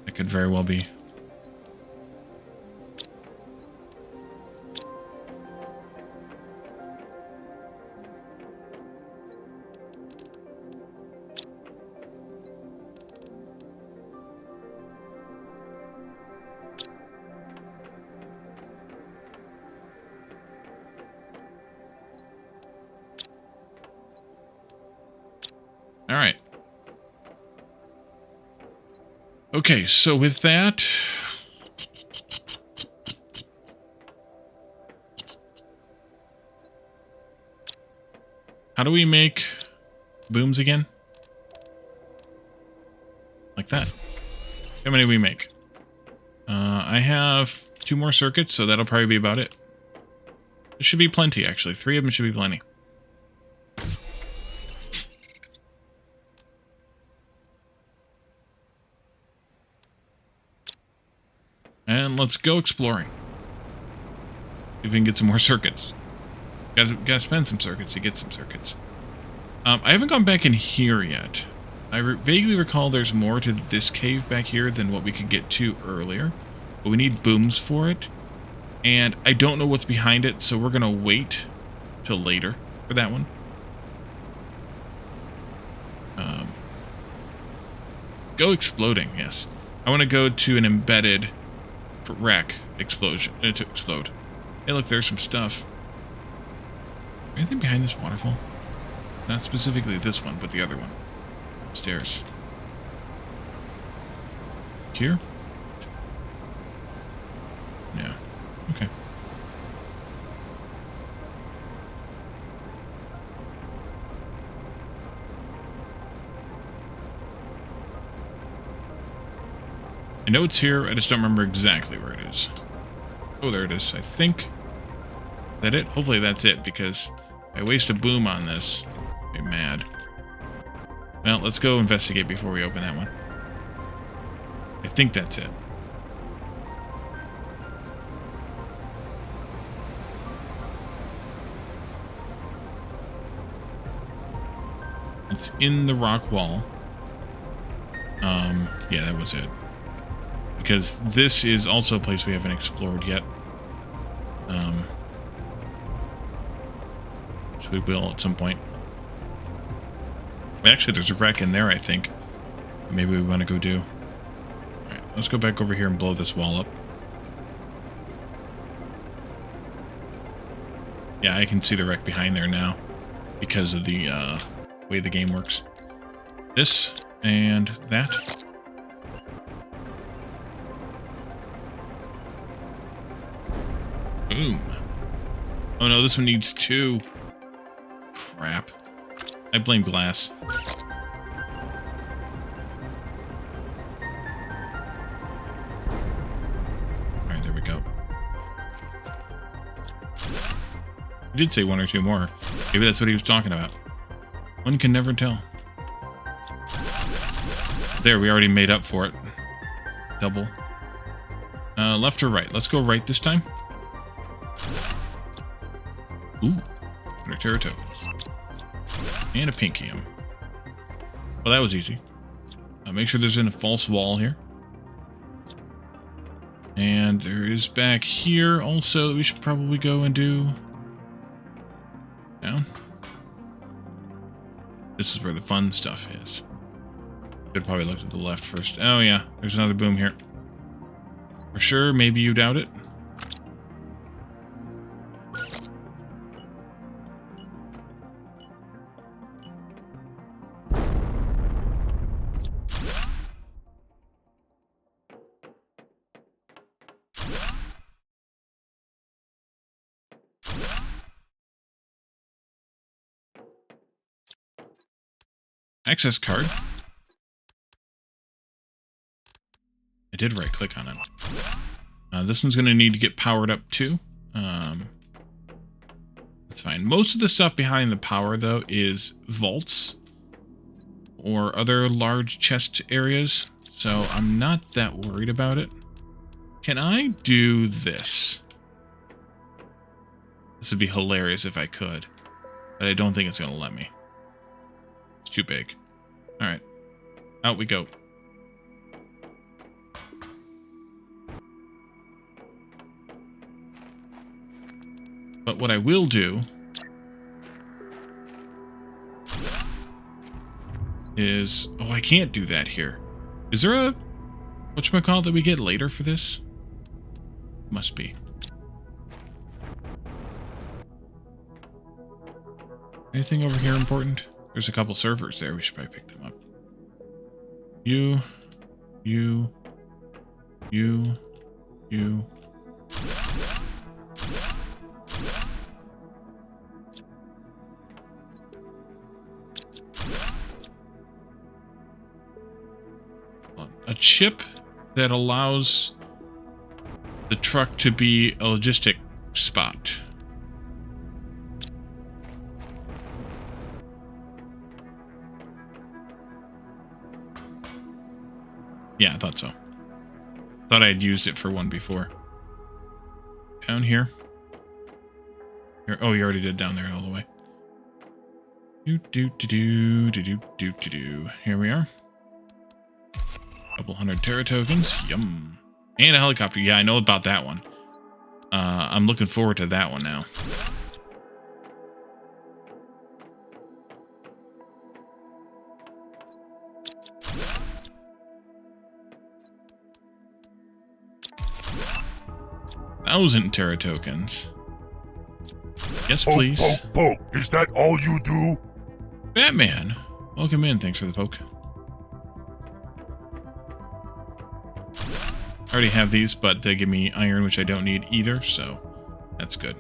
That could very well be. All right. Okay, so with that, how do we make booms again? Like that. How many do we make? I have 2 more circuits, so that'll probably be about it. It should be plenty, actually. 3 of them should be plenty. And let's go exploring. See if we can get some more circuits. Gotta spend some circuits to get some circuits. I haven't gone back in here yet. I vaguely recall there's more to this cave back here than what we could get to earlier. But we need booms for it. And I don't know what's behind it, so we're gonna wait till later for that one. Go exploding, yes. I want to go to an embedded wreck explosion to explode. Hey, look, there's some stuff. Anything behind this waterfall? Not specifically this one, but the other one. Upstairs. Here? Yeah. Okay. I know it's here, I just don't remember exactly where it is. Oh, there it is, I think. Is that it? Hopefully that's it, because if I waste a boom on this, I'll be mad. Well, let's go investigate before we open that one. I think that's it. It's in the rock wall. Yeah, that was it. Because this is also a place we haven't explored yet. So we will at some point. Actually, there's a wreck in there, I think. Maybe we want to go do. Alright, let's go back over here and blow this wall up. Yeah, I can see the wreck behind there now. Because of the way the game works. This and that. Boom. Oh no, this one needs 2. Crap. I blame glass. Alright, there we go. He did say 1 or 2 more. Maybe that's what he was talking about. One can never tell. There, we already made up for it. Double. Left or right? Let's go right this time. Ooh. Under Terratoes. And a Pinkium. Well, that was easy. Make sure there's a false wall here. And there is back here also that we should probably go and do. Down. This is where the fun stuff is. Should probably look to the left first. Oh yeah, there's another boom here. For sure, maybe you doubt it. Access card. I did right click on it. This one's going to need to get powered up too. That's fine. Most of the stuff behind the power, though, is vaults or other large chest areas, so I'm not that worried about it. Can I do this? This would be hilarious if I could, but I don't think it's going to let me. It's too big. Alright. Out we go. But what I will do is... Oh, I can't do that here. Is there a... whatchamacallit that we get later for this? Must be. Anything over here important? There's a couple servers there. We should probably pick them up. You. A chip that allows the truck to be a logistic spot. Yeah, I thought so. Thought I had used it for one before. Down here. Oh, you already did down there all the way. Here we are. Couple hundred Terra tokens. Yum. And a helicopter. Yeah, I know about that one. I'm looking forward to that one now. Thousand Terra tokens. Yes, please. Poke. Is that all you do? Batman. Welcome in. Thanks for the poke. I already have these, but they give me iron, which I don't need either, so that's good.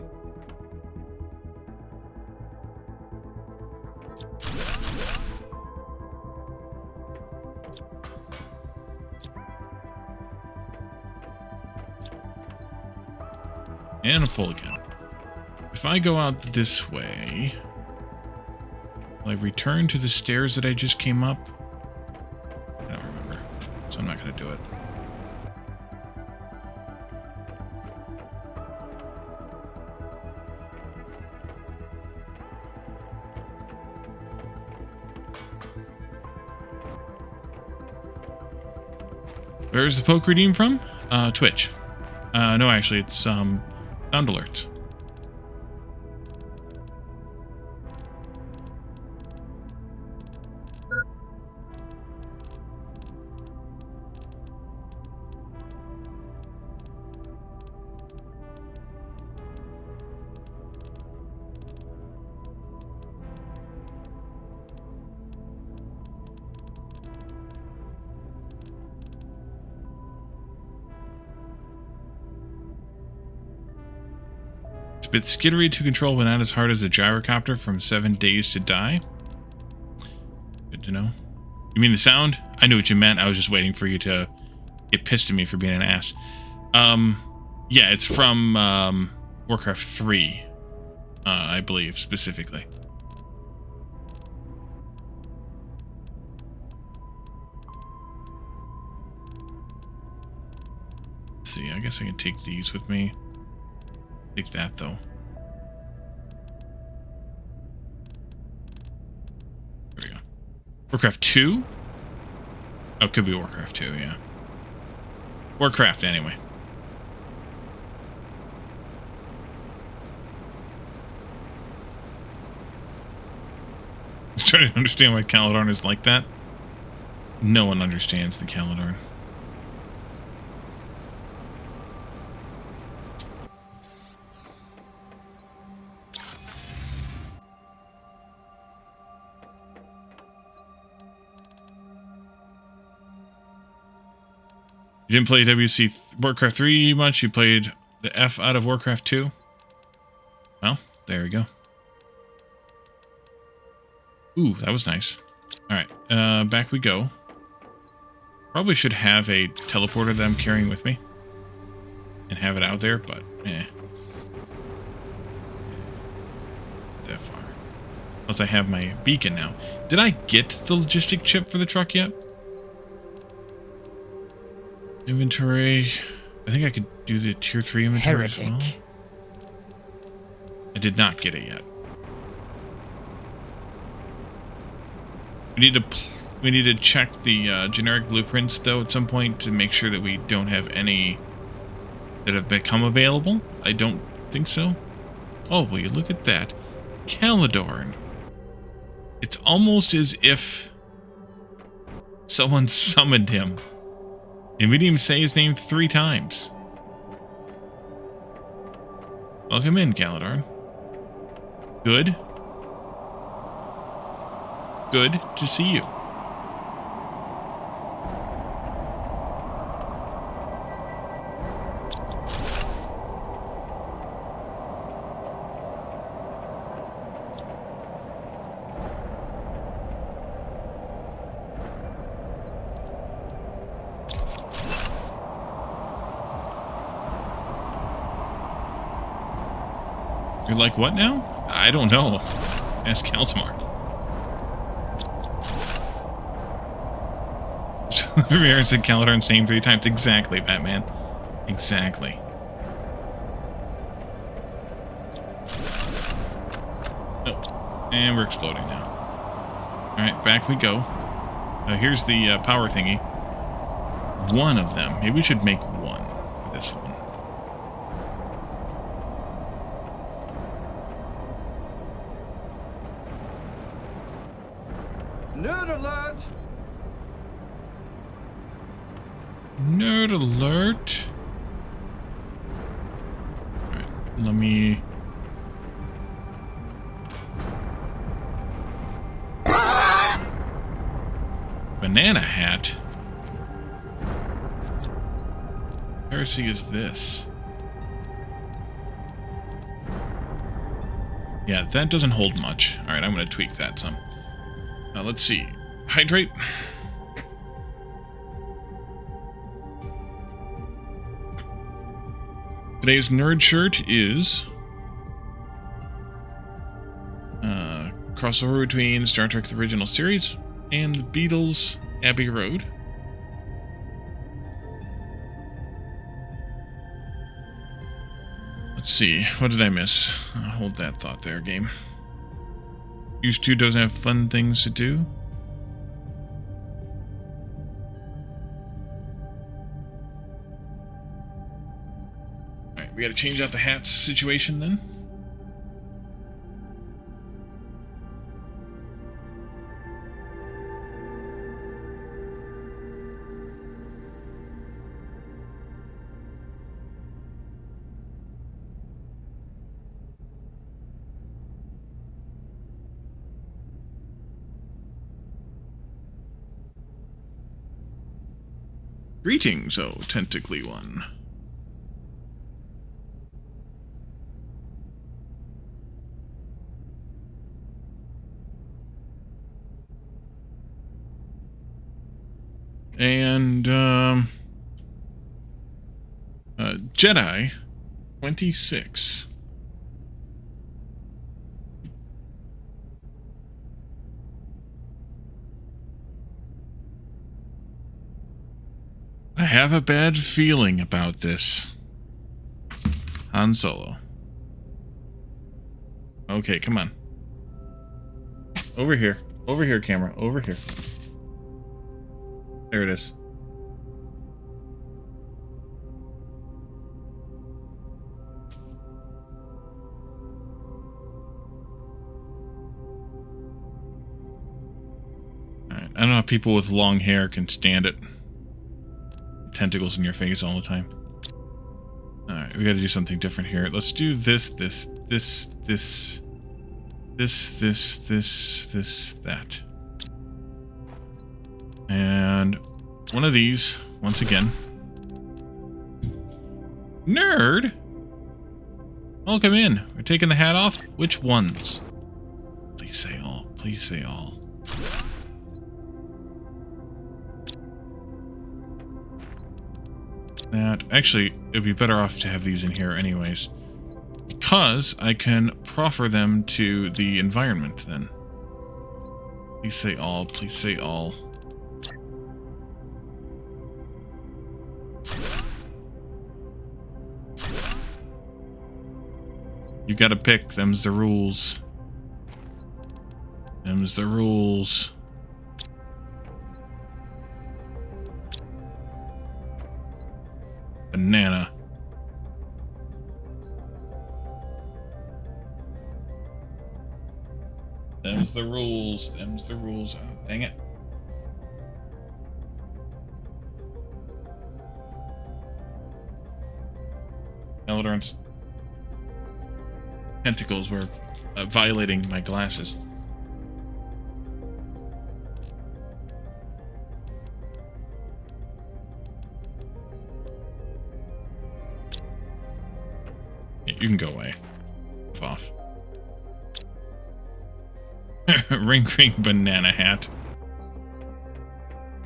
And full again. If I go out this way, will I return to the stairs that I just came up? I don't remember, so I'm not going to do it. Where's the poke redeem from? Twitch. No, actually, it's sound alerts. A bit skittery to control, but not as hard as a gyrocopter from 7 Days to Die. Good to know. You mean the sound? I knew what you meant. I was just waiting for you to get pissed at me for being an ass. Yeah, it's from Warcraft 3, I believe, specifically. Let's see, I guess I can take these with me. Take that, though. There we go. Warcraft 2? Oh, it could be Warcraft 2, yeah. Warcraft, anyway. I'm trying to understand why Caledon is like that. No one understands the Caledon. You didn't play Warcraft 3 much, you played the F out of Warcraft 2? Well, there we go. Ooh, that was nice. Alright, back we go. Probably should have a teleporter that I'm carrying with me. And have it out there, but, eh. Not that far. Unless I have my beacon now. Did I get the logistic chip for the truck yet? Inventory. I think I could do the tier 3 inventory as well. I did not get it yet. We need to check the generic blueprints though at some point to make sure that we don't have any that have become available. I don't think so. Oh, will you look at that. Caledon. It's almost as if someone summoned him. And we didn't even say his name 3 times. Welcome in, Caledon. Good. Good to see you. You're like, what now? I don't know. Ask Calsmar. Ramirez said Caledon's name 3 times. Exactly, Batman. Exactly. Oh, and we're exploding now. Alright, back we go. Here's the power thingy. One of them. Maybe we should make one for this one. Nerd alert! Nerd alert. Alright, let me... Banana hat? Heresy is this. Yeah, that doesn't hold much. Alright, I'm going to tweak that some. Let's see. Hydrate. Today's nerd shirt is crossover between Star Trek the Original Series and the Beatles' Abbey Road. Let's see. What did I miss? Hold that thought there, game. Used to doesn't have fun things to do. Alright, we gotta change out the hats situation then. Greetings, oh tentacly one. And, Jedi 26. I have a bad feeling about this. Han Solo. Okay, come on. Over here. Over here, camera. Over here. There it is. Alright. I don't know how people with long hair can stand it. Tentacles in your face all the time. Alright, we gotta do something different here. Let's do this, that. And one of these, once again. Nerd! Welcome in. We're taking the hat off. Which ones? Please say all. Please say all. That. Actually, it'd be better off to have these in here anyways. Because I can proffer them to the environment then. Please say all. Please say all. You gotta pick. Them's the rules. Them's the rules. Banana. Them's the rules. Them's the rules. Oh, dang it. Eldorn's tentacles were violating my glasses. Yeah, you can go away. Off. Ring ring banana hat.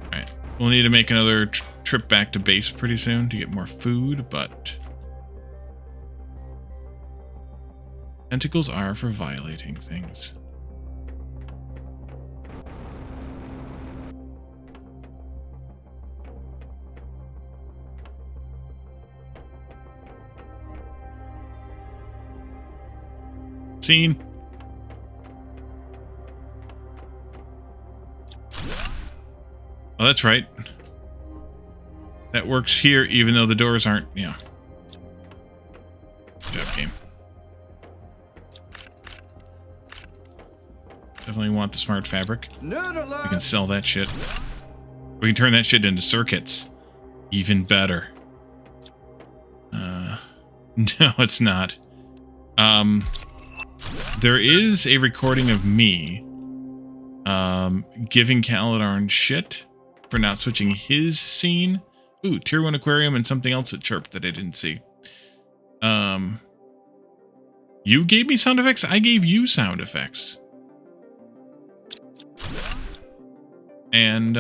Alright. We'll need to make another trip back to base pretty soon to get more food, but tentacles are for violating things. Scene. Oh, that's right. That works here, even though the doors aren't, yeah. Good job, game. Definitely want the smart fabric. We can sell that shit. We can turn that shit into circuits. Even better. No, it's not. There is a recording of me giving Caladorn shit for not switching his scene. Ooh, tier 1 aquarium and something else that chirped that I didn't see. You gave me sound effects? I gave you sound effects. And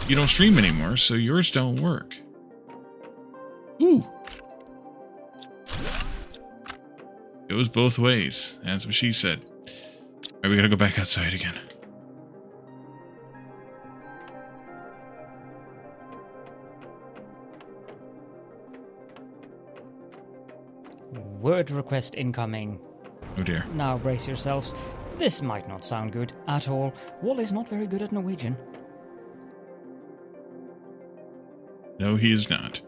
you don't stream anymore, so yours don't work. Ooh. It was both ways. That's what she said. Alright, we gotta go back outside again. Word request incoming. Oh dear. Now brace yourselves. This might not sound good at all. Wally's not very good at Norwegian. No, he is not.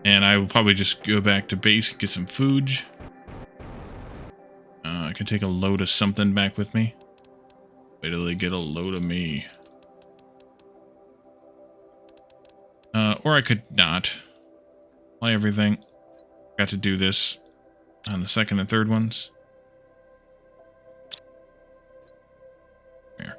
And I will probably just go back to base and get some food. I can take a load of something back with me. Wait till they get a load of me. Or I could not. Play everything. Got to do this on the second and third ones. Here.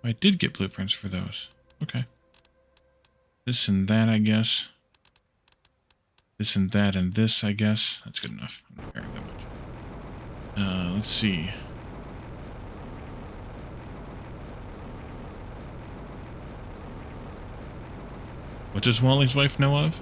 I did get blueprints for those. Okay. This and that, I guess. This and that and this, I guess. That's good enough. I'm not carrying that much. Let's see. What does Wally's wife know of?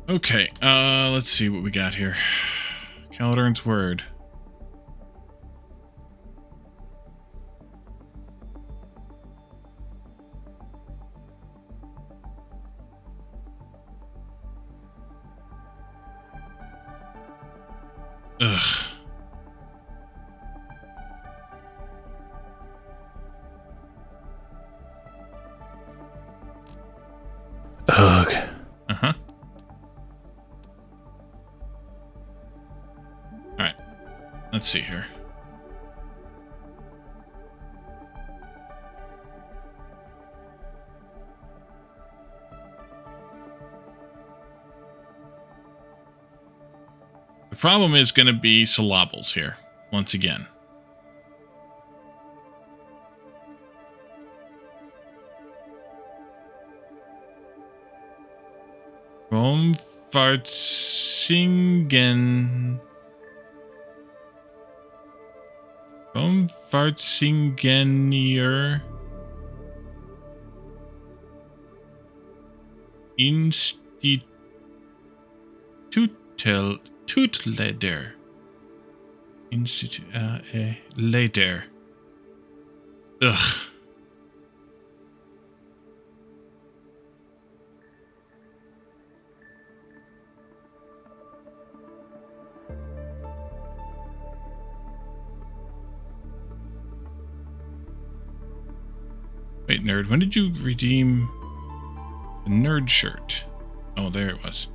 Okay, let's see what we got here. Calidern's word. Ugh. Ugh. Uh-huh. Alright. Let's see here. The problem is going to be syllables here, once again. Rumfartsingen. Rumfartsingenier. Tutleder. Leder. Ugh. Wait, nerd, when did you redeem the nerd shirt? Oh, there it was.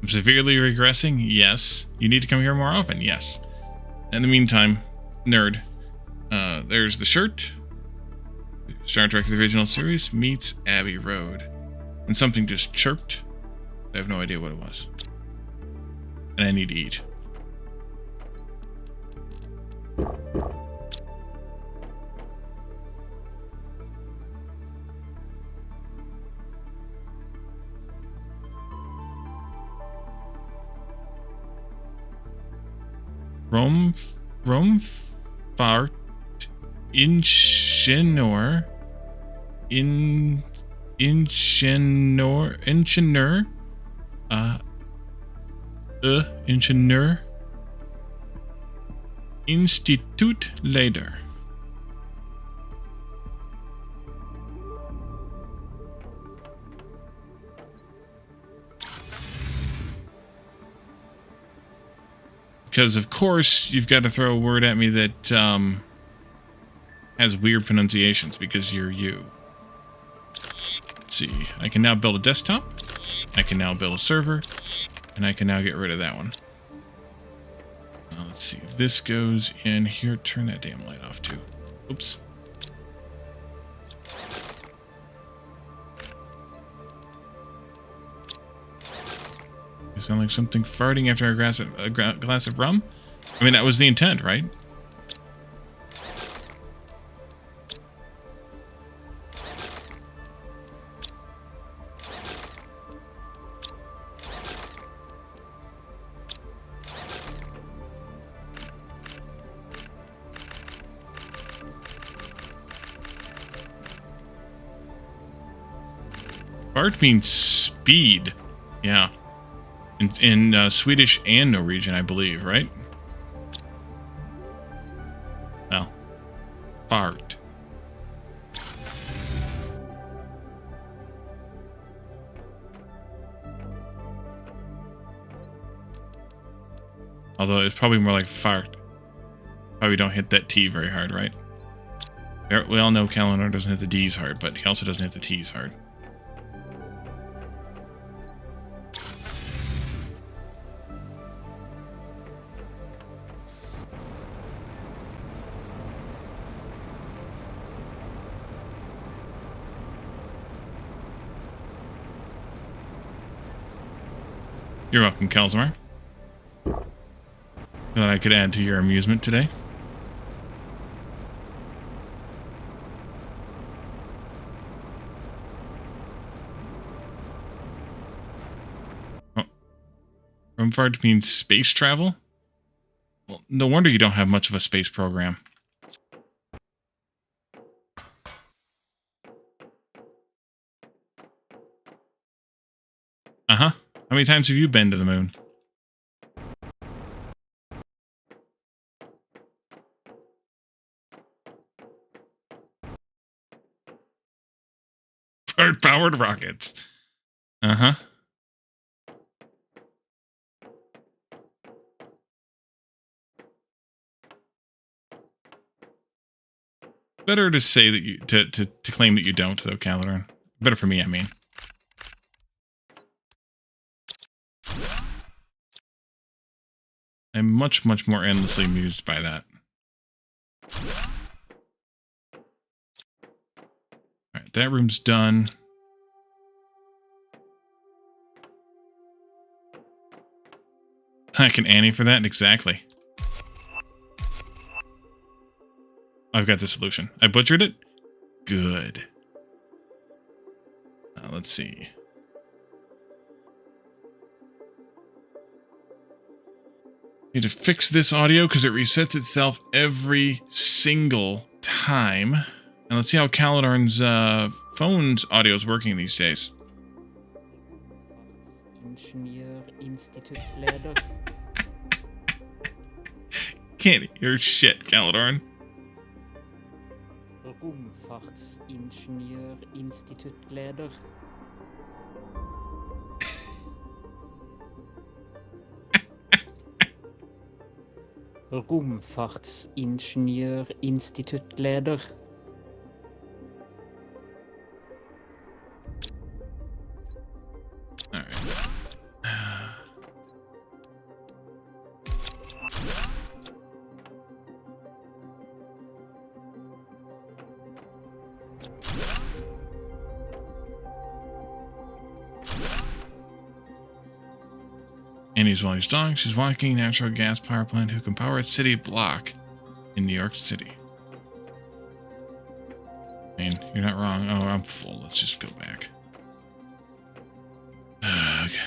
I'm severely regressing? Yes. You need to come here more often? Yes. In the meantime, nerd, there's the shirt. Star Trek the original series meets Abbey Road. And something just chirped. I have no idea what it was. And I need to eat. Rumfahrt Ingenieur Ingenieur Institut Leder. Because, of course, you've got to throw a word at me that has weird pronunciations because you're you. Let's see. I can now build a desktop. I can now build a server. And I can now get rid of that one. Let's see. This goes in here. Turn that damn light off, too. Oops. You sound like something farting after a glass of rum? I mean, that was the intent, right? Fart means speed. Yeah. In Swedish and Norwegian, I believe, right? Well, fart. Although it's probably more like fart. Probably don't hit that T very hard, right? We all know Calendar doesn't hit the D's hard, but he also doesn't hit the T's hard. You're welcome, Kalzmar. That I could add to your amusement today. Oh. Rumfart means space travel? Well, no wonder you don't have much of a space program. Uh-huh. How many times have you been to the moon? Powered rockets. Uh-huh. Better to say that you to claim that you don't, though, Calidorn. Better for me, I mean. I'm much, much more endlessly amused by that. Alright, that room's done. I can Annie for that? Exactly. I've got the solution. I butchered it? Good. Let's see. Need to fix this audio because it resets itself every single time. And let's see how Calidorn's phone's audio is working these days. Can't hear shit, Calidorn. Ruimfartsingenieurinstituutleder. Ruimfartsingenieurinstituutleder. Annie's while he's dog. She's walking natural gas power plant who can power a city block in New York City. I mean, you're not wrong. Oh, I'm full. Let's just go back. Okay.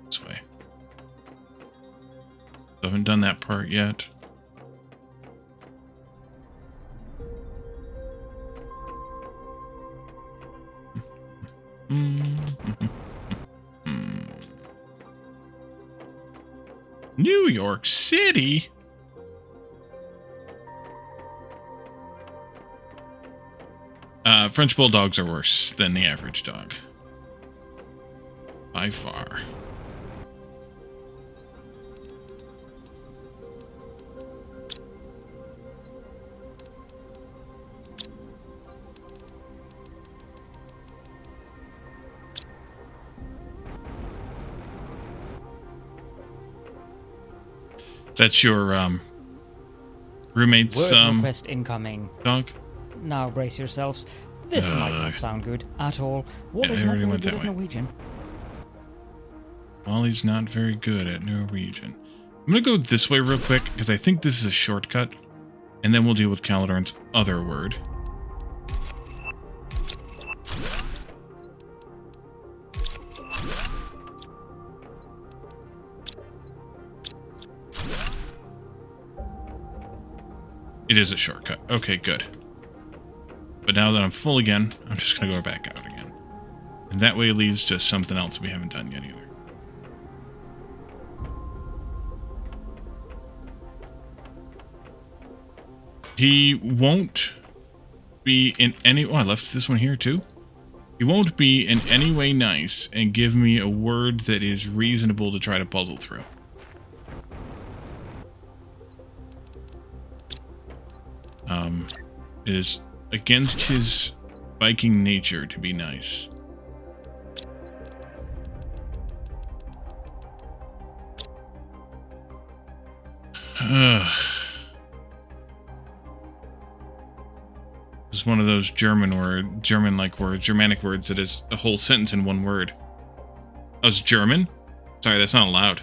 This way. I haven't done that part yet. New York City? French bulldogs are worse than the average dog. By far. That's your roommate's Word request incoming. dog? Now brace yourselves. This might not sound good at all. What is not very good at Norwegian? Wally's not very good at Norwegian. I'm gonna go this way real quick because I think this is a shortcut, and then we'll deal with Calidorn's other word. It is a shortcut. Okay, good. But now that I'm full again, I'm just going to go back out again. And that way leads to something else we haven't done yet either. He won't be in any... Oh, I left this one here too. He won't be in any way nice and give me a word that is reasonable to try to puzzle through. It is against his Viking nature to be nice. This is one of those Germanic words that is a whole sentence in one word. Oh, it's German? Sorry, that's not allowed.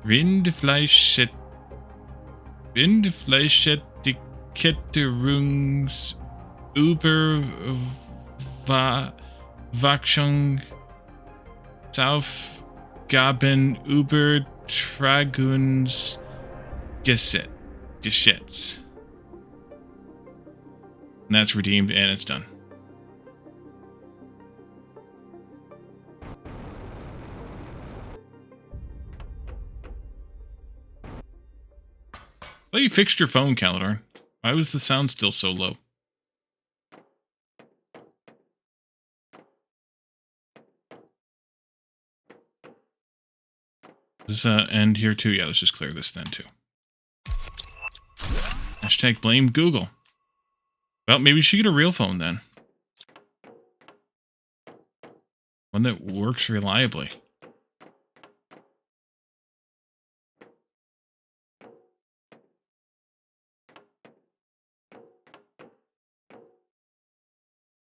Rindfleischetikettierungsüberwachung Aufgaben Übertragungsgesetz. And that's redeemed, and it's done. Well, you fixed your phone, Calador. Why was the sound still so low? Does this end here too? Yeah, let's just clear this then too. Hashtag blame Google. Well, maybe we should get a real phone then. One that works reliably.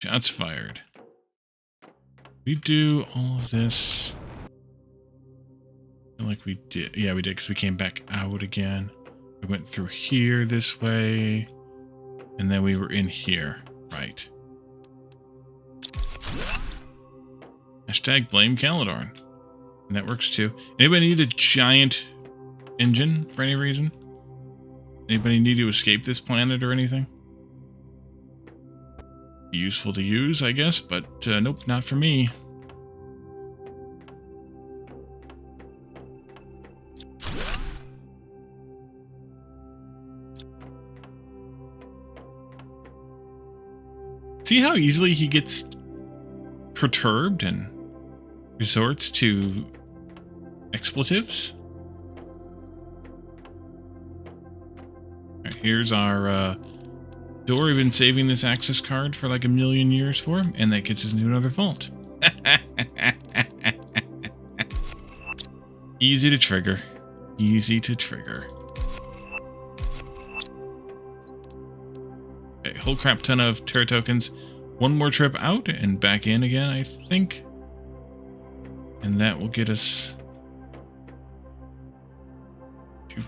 Shots fired. We do all of this. I feel like we did. Yeah, we did because we came back out again. We went through here this way. And then we were in here. Right. Hashtag blame Calador. And that works too. Anybody need a giant engine for any reason? Anybody need to escape this planet or anything? Useful to use, I guess, but nope, not for me. See how easily he gets perturbed and resorts to expletives? All right, here's our door. We've been saving this access card for like 1 million years for, and that gets us into another vault. Easy to trigger. Easy to trigger. Okay, whole crap ton of Terra tokens. One more trip out and back in again, I think. And that will get us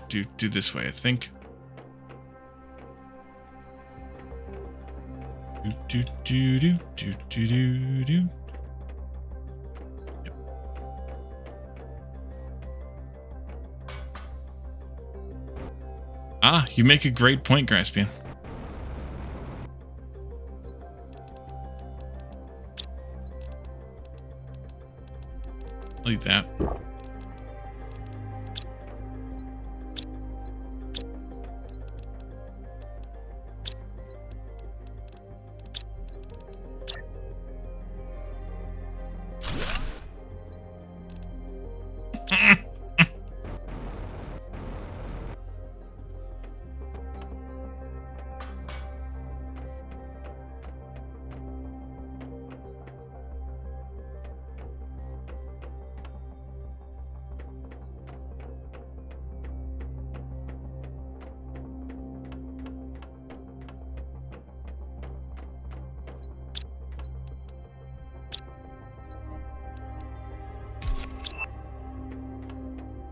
do this way, I think. Yep. Ah, you make a great point, Graspian. Like that.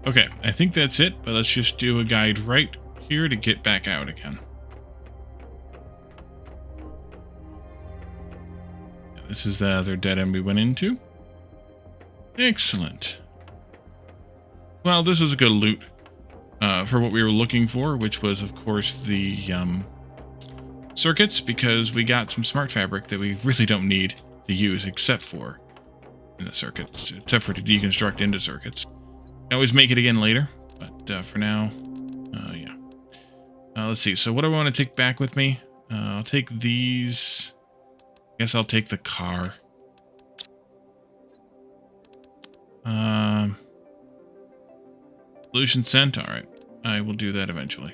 Okay, I think that's it, but let's just do a guide right here to get back out again. This is the other dead end we went into. Excellent. Well, this was a good loot for what we were looking for, which was, of course, the circuits, because we got some smart fabric that we really don't need to use except for in the circuits, except for to deconstruct into circuits. I always make it again later, but for now, yeah. Let's see. So what do I want to take back with me? I'll take these. I guess I'll take the car. Solution sent. All right. I will do that eventually.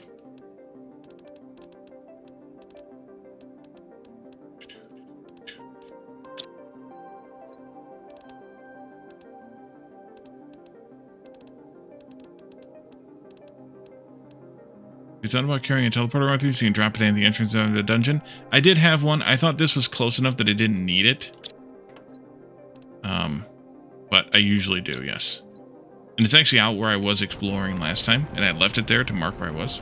You thought about carrying a teleporter with you so you can drop it in the entrance of the dungeon? I did have one. I thought this was close enough that I didn't need it. But I usually do, yes. And it's actually out where I was exploring last time, and I left it there to mark where I was.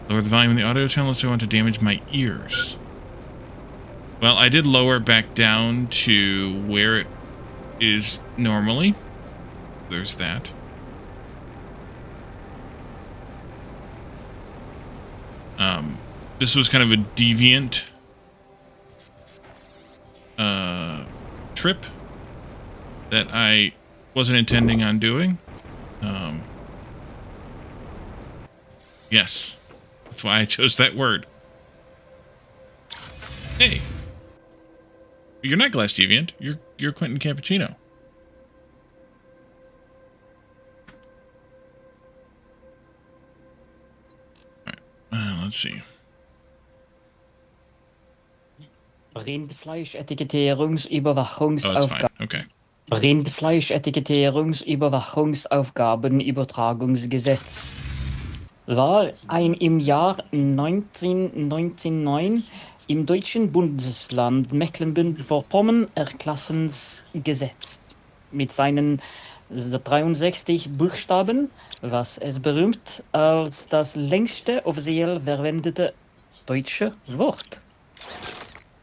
Lower the volume in the audio channel so I want to damage my ears. Well, I did lower it back down to where it is normally. There's that. This was kind of a deviant trip that I wasn't intending on doing. Yes, that's why I chose that word. Hey, you're not Glass Deviant. You're Quentin Cappuccino. All right, let's see. Rindfleischetikettierungsüberwachungsaufgaben. Oh, that's fine. Okay. Rindfleischetikettierungsüberwachungsaufgabenübertragungsgesetz war ein im Jahr 1999 im deutschen Bundesland Mecklenburg-Vorpommern Erklassungsgesetz mit seinen 63 Buchstaben, was es berühmt als das längste offiziell verwendete deutsche Wort.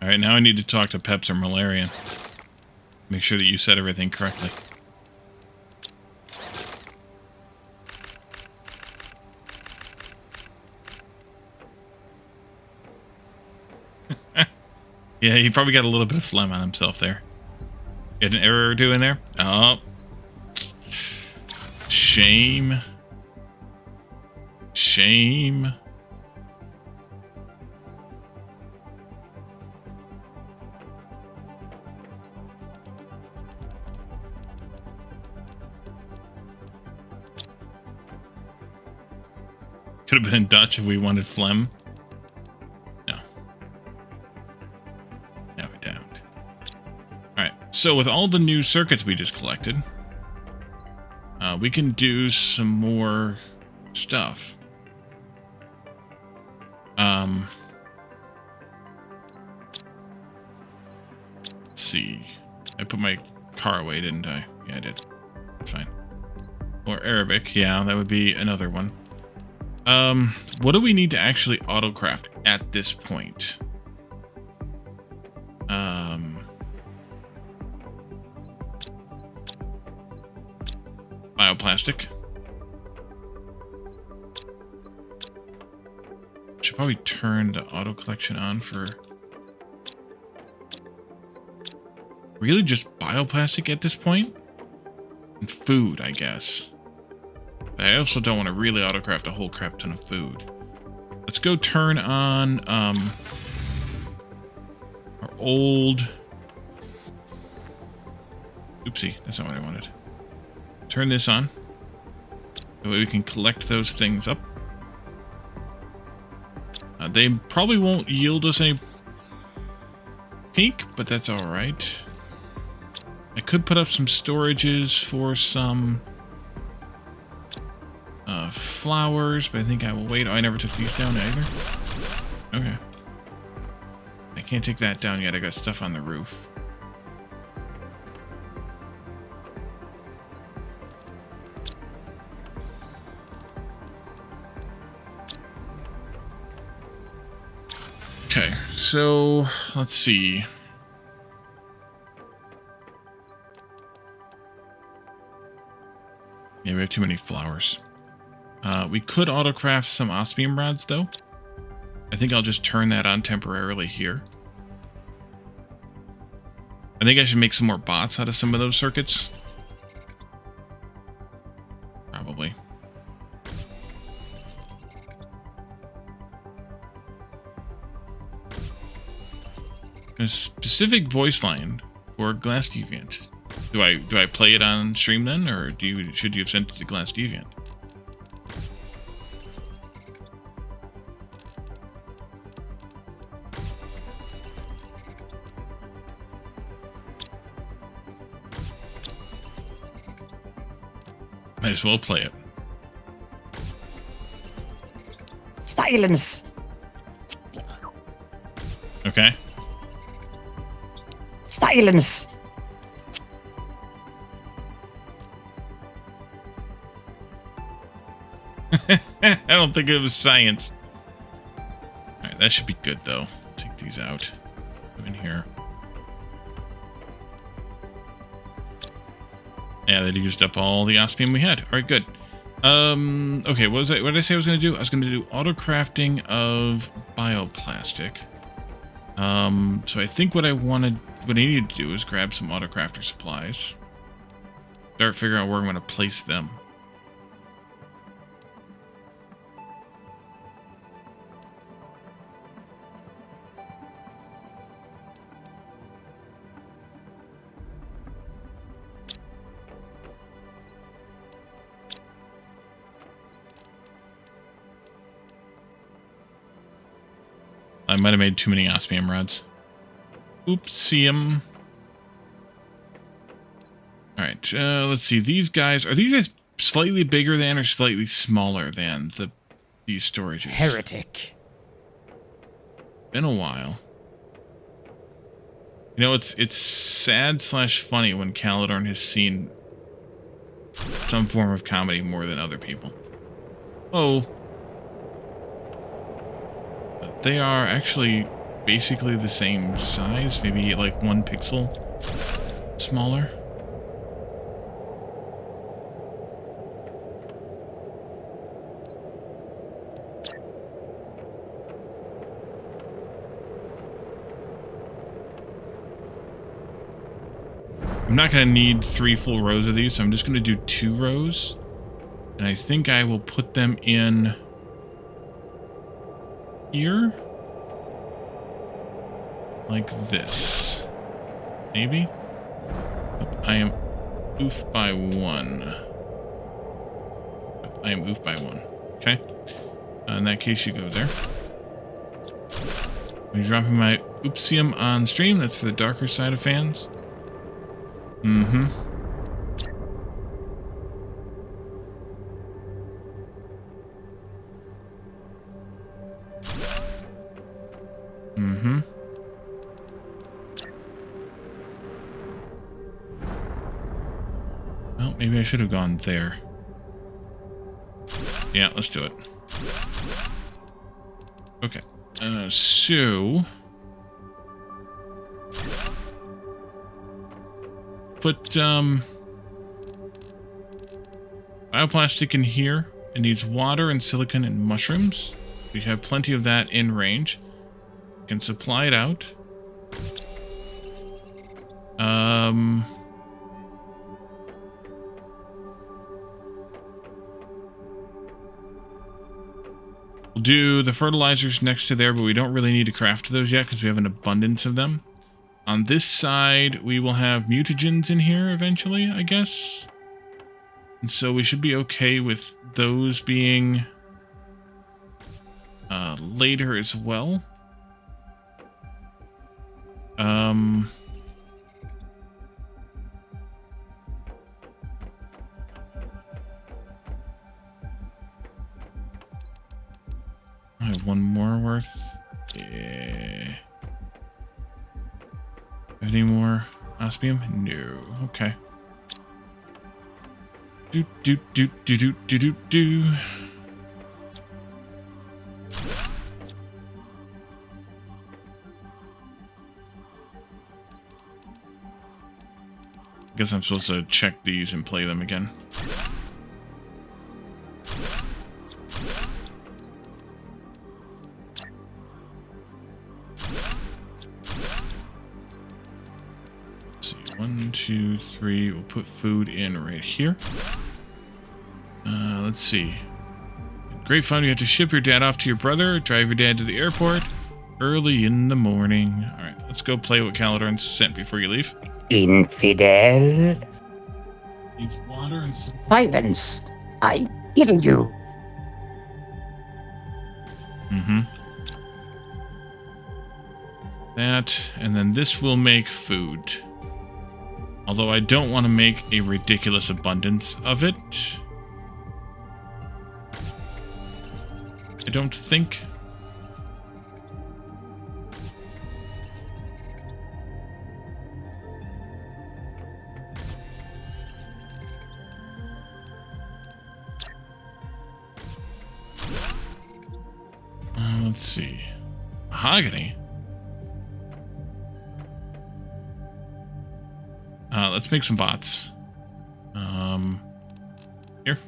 All right, now I need to talk to Peps or Malarian. Make sure that you said everything correctly. Yeah, he probably got a little bit of phlegm on himself there. Get an error or two in there? Oh. Shame. Shame. Could have been in Dutch if we wanted phlegm. No. No, we don't. Alright, so with all the new circuits we just collected, we can do some more stuff. Let's see. I put my car away, didn't I? Yeah, I did. It's fine. Or Arabic, yeah, that would be another one. What do we need to actually autocraft at this point? Bioplastic. Should probably turn the auto collection on for really just bioplastic at this point? And food, I guess. But I also don't want to really autocraft a whole crap ton of food. Let's go turn on our old... Oopsie, that's not what I wanted. Turn this on. That way we can collect those things up. They probably won't yield us any pink, but that's alright. I could put up some storages for some flowers, but I think I will wait. Oh, I never took these down either. Okay. I can't take that down yet. I got stuff on the roof. Okay, so let's see. Yeah, we have too many flowers. We could autocraft some osmium rods, though. I think I'll just turn that on temporarily here. I think I should make some more bots out of some of those circuits. Probably. A specific voice line for Glass Deviant. Do I play it on stream then, or should you have sent it to Glass Deviant? Might as well play it. Silence! Okay. Silence! I don't think it was science. Alright, that should be good though. Take these out. Come in here. Yeah, that used up all the osmium we had. All right, good. Okay, what did I say I was going to do? I was going to do auto-crafting of bioplastic. So I think what I needed to do is grab some auto-crafter supplies. Start figuring out where I'm going to place them. I might have made too many osmium rods. Oopsium. Alright, let's see. These guys, are these guys slightly bigger than or slightly smaller than these storages? Heretic. Been a while. You know, it's sad / funny when Caledorn has seen some form of comedy more than other people. Oh. But they are actually basically the same size, maybe like 1 pixel smaller. I'm not going to need 3 full rows of these, so I'm just going to do 2 rows. And I think I will put them in here. Like this. Maybe? I am oof by 1. I am oof by 1. Okay? In that case, you go there. I'm dropping my oopsium on stream. That's for the darker side of fans. Mm-hmm. Mm-hmm. Well, maybe I should have gone there. Yeah, let's do it. Okay. So... put bioplastic in here. It needs water and silicon and mushrooms. We have plenty of that in range. We can supply it out. We'll do the fertilizers next to there, but we don't really need to craft those yet because we have an abundance of them. On this side, we will have mutagens in here eventually, I guess. And so we should be okay with those being later as well. I have 1 more worth. Yeah. Any more osmium? No. Okay. Do. Guess I'm supposed to check these and play them again. Let's see. 1, 2, 3. We'll put food in right here. Let's see. Great fun. You have to ship your dad off to your brother, drive your dad to the airport early in the morning. All right, let's go play what Caledorn sent before you leave. Infidel. Needs water and Silence. I hear you. Mm-hmm. That, and then this will make food. Although I don't want to make a ridiculous abundance of it. I don't think. Let's see. Mahogany. Let's make some bots. Here.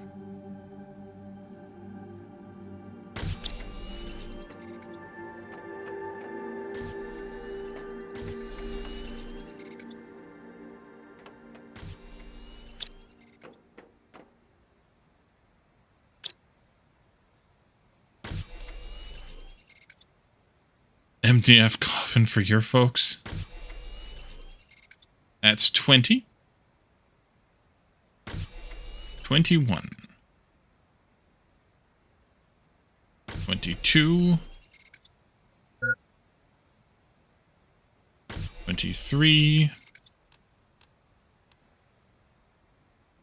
MDF coffin for your folks. That's 20. 21. 22. 23.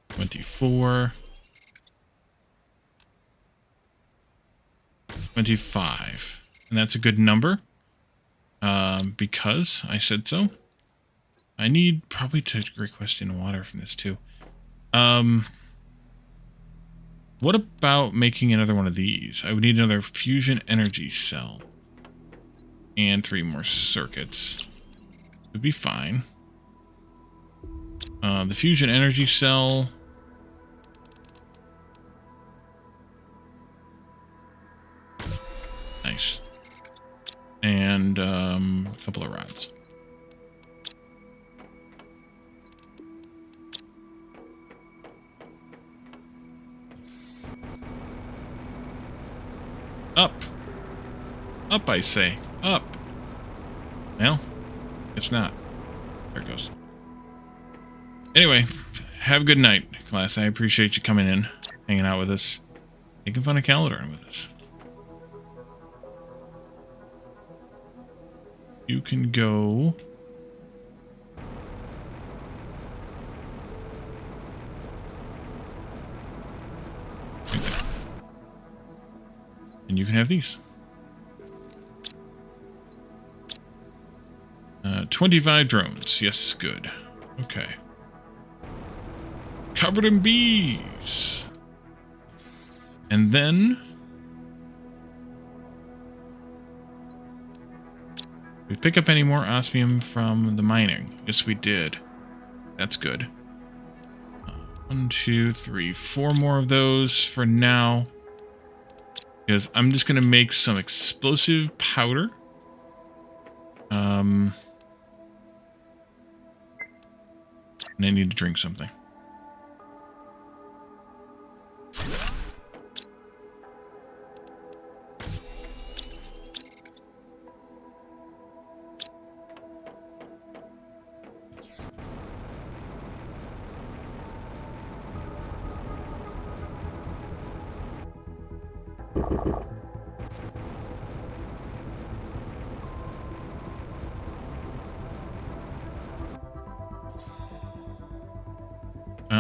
24. 25. And that's a good number. Because I said so. I need probably to request in water from this too. What about making another one of these? I would need another fusion energy cell. And 3 more circuits. Would be fine. The fusion energy cell. Nice. And a couple of rods. Up. Up, I say. Up. Well, it's not. There it goes. Anyway, have a good night, class. I appreciate you coming in, hanging out with us, making fun of Caledon with us. You can go... And you can have these. 25 drones. Yes, good. Okay. Covered in bees. And then... Did we pick up any more osmium from the mining? Yes, we did. That's good. 1, 2, 3, 4 more of those for now. Because I'm just going to make some explosive powder. And I need to drink something.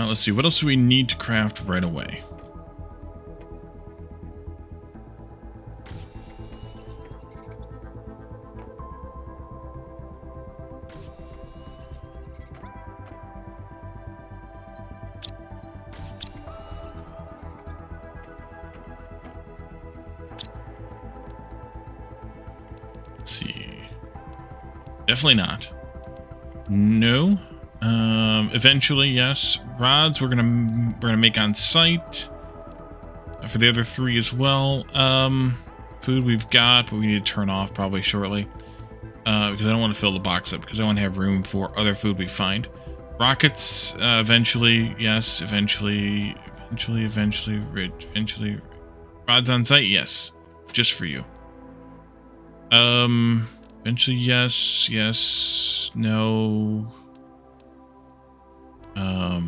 Let's see, what else do we need to craft right away? Let's see. Definitely not. No. Eventually, yes. Rods we're gonna make on site. For the other 3 as well. Food we've got, but we need to turn off probably shortly. Because I don't want to fill the box up, because I want to have room for other food we find. Rockets, eventually, yes. Eventually. Rods on site, yes. Just for you. Eventually, yes, no. For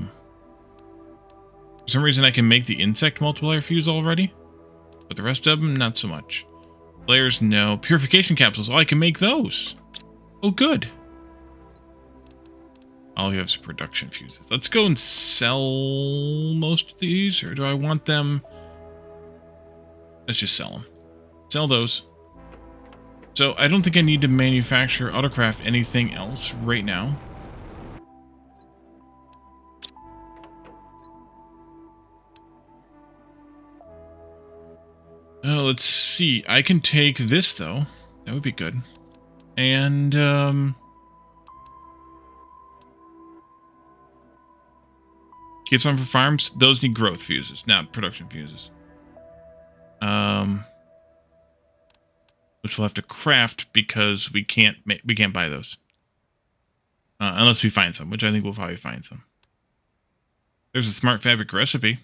some reason I can make the insect multiplier fuse already, but the rest of them, not so much. Layers, no. Purification capsules, oh, I can make those. Oh, good. All you have is production fuses. Let's go and sell most of these, or do I want them? Let's just sell them. Sell those. So I don't think I need to manufacture, autocraft anything else right now. Let's see. I can take this, though. That would be good. And, Keep some for farms. Those need growth fuses, not production fuses. Which we'll have to craft because we can't buy those. Unless we find some, which I think we'll probably find some. There's a smart fabric recipe.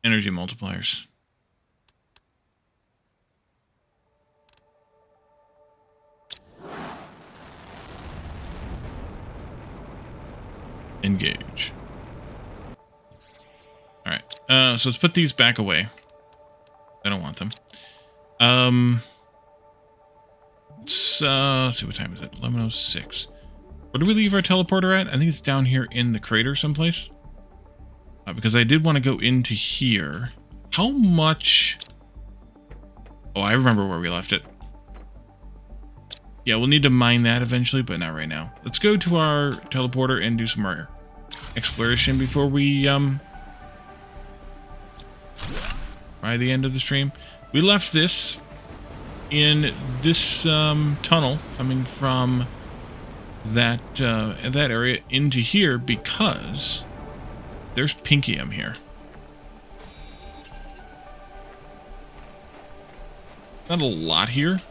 Energy multipliers. Engage. All right. So let's put these back away. I don't want them. Let's see, what time is it? 11:06. Where do we leave our teleporter at? I think it's down here in the crater someplace. Because I did want to go into here. How much? Oh, I remember where we left it. Yeah, we'll need to mine that eventually, but not right now. Let's go to our teleporter and do some more exploration before we, by the end of the stream. We left this in this tunnel coming from that area into here because there's pinkium here. Not a lot here.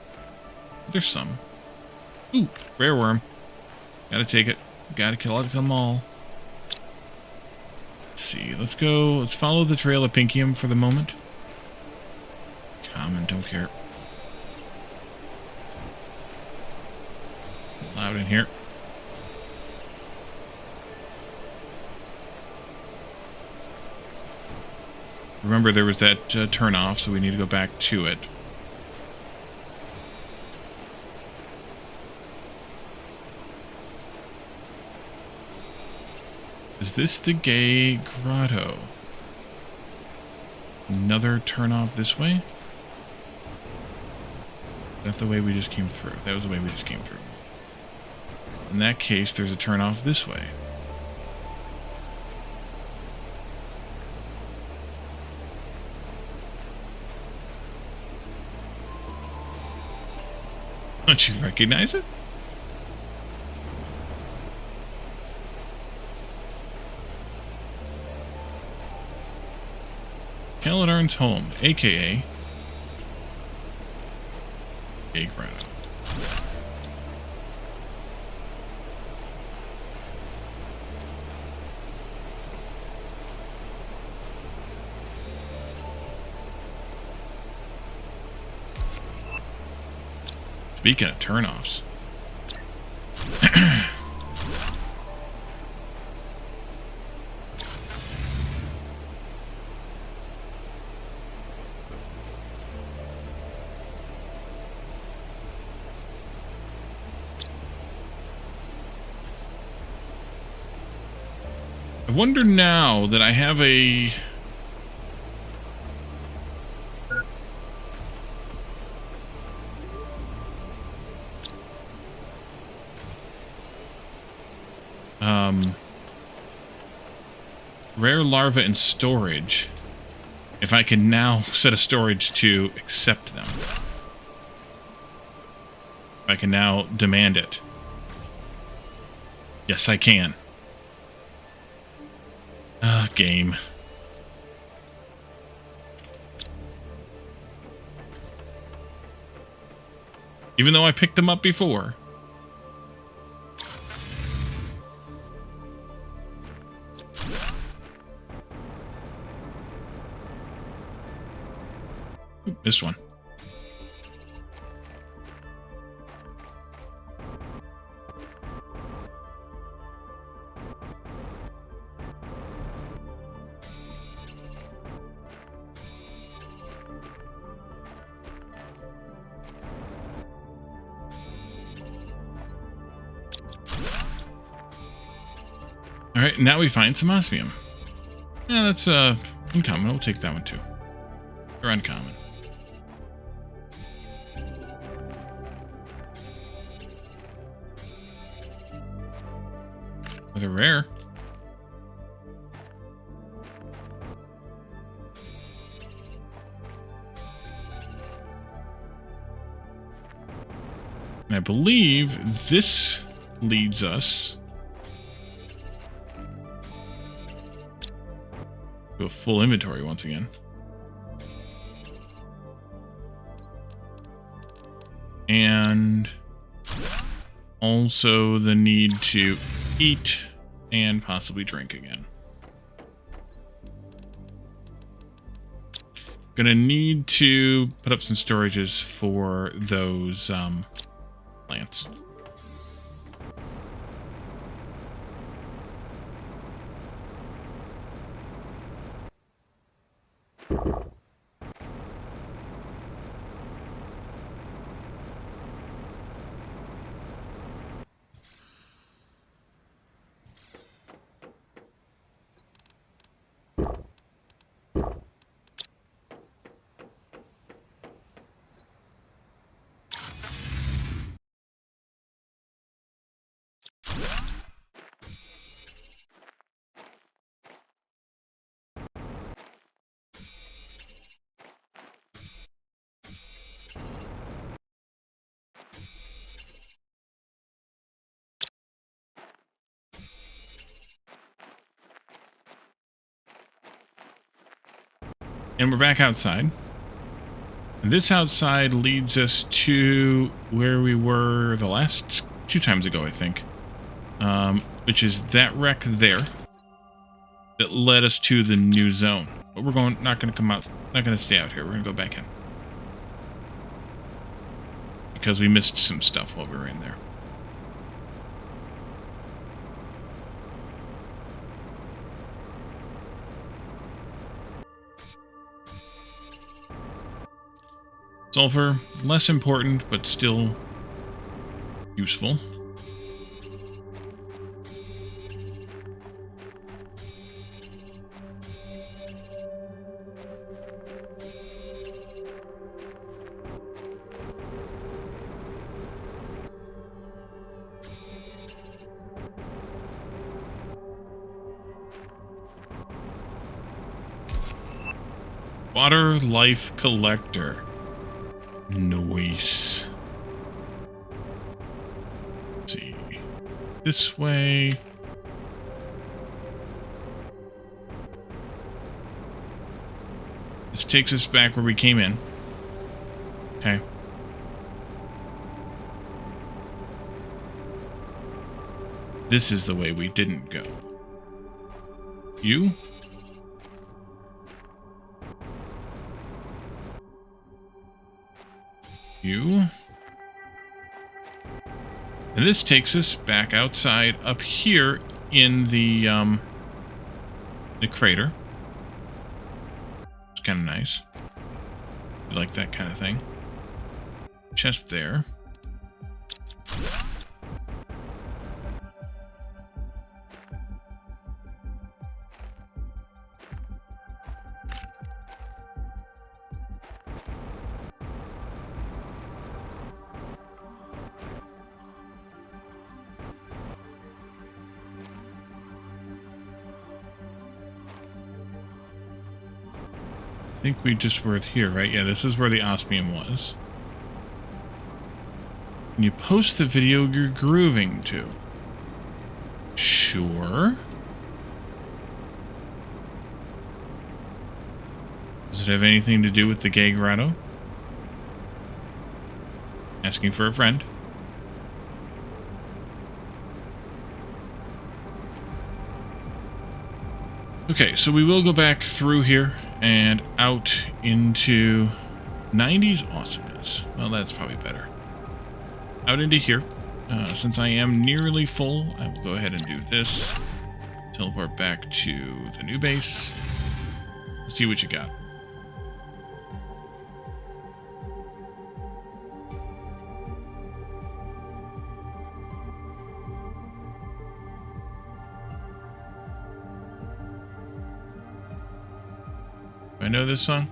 There's some. Ooh, rare worm. Gotta take it. Gotta kill them all. Let's see. Let's go. Let's follow the trail of pinkium for the moment. Common, don't care. Loud in here. Remember, there was that turn off, so we need to go back to it. Is this the gay grotto? Another turn off this way? Is that the way we just came through? That was the way we just came through. In that case, there's a turn off this way. Don't you recognize it? Caladarn's home, aka Gay Grotto. Speaking of turnoffs. I wonder now that I have a... rare larva in storage, if I can now set a storage to accept them. I can now demand it. Yes, I can. Game. Even though I picked them up before. Ooh, missed one. Alright, now we find some osmium. Yeah, that's uncommon. We'll take that one too. Or uncommon. But they're rare. And I believe this leads us to a full inventory once again. And also the need to eat and possibly drink again. Gonna need to put up some storages for those plants. And we're back outside. This outside leads us to where we were the last 2 times ago, I think. Which is that wreck there that led us to the new zone. But we're not going to come out, not going to stay out here. We're going to go back in. Because we missed some stuff while we were in there. Sulfur, less important, but still useful. Water life collector. Nice. Let's see. This way. This takes us back where we came in. Okay. This is the way we didn't go. You? You. And this takes us back outside up here in the crater. It's kind of nice. You like that kind of thing. Chest there. I think we just were here, right? Yeah, this is where the osmium was. Can you post the video you're grooving to? Sure. Does it have anything to do with the gay grotto? Asking for a friend. Okay, so we will go back through here and out into 90s awesomeness. Well, that's probably better. Out into here. Since I am nearly full, I will go ahead and do this. Teleport back to the new base. See what you got. I know this song.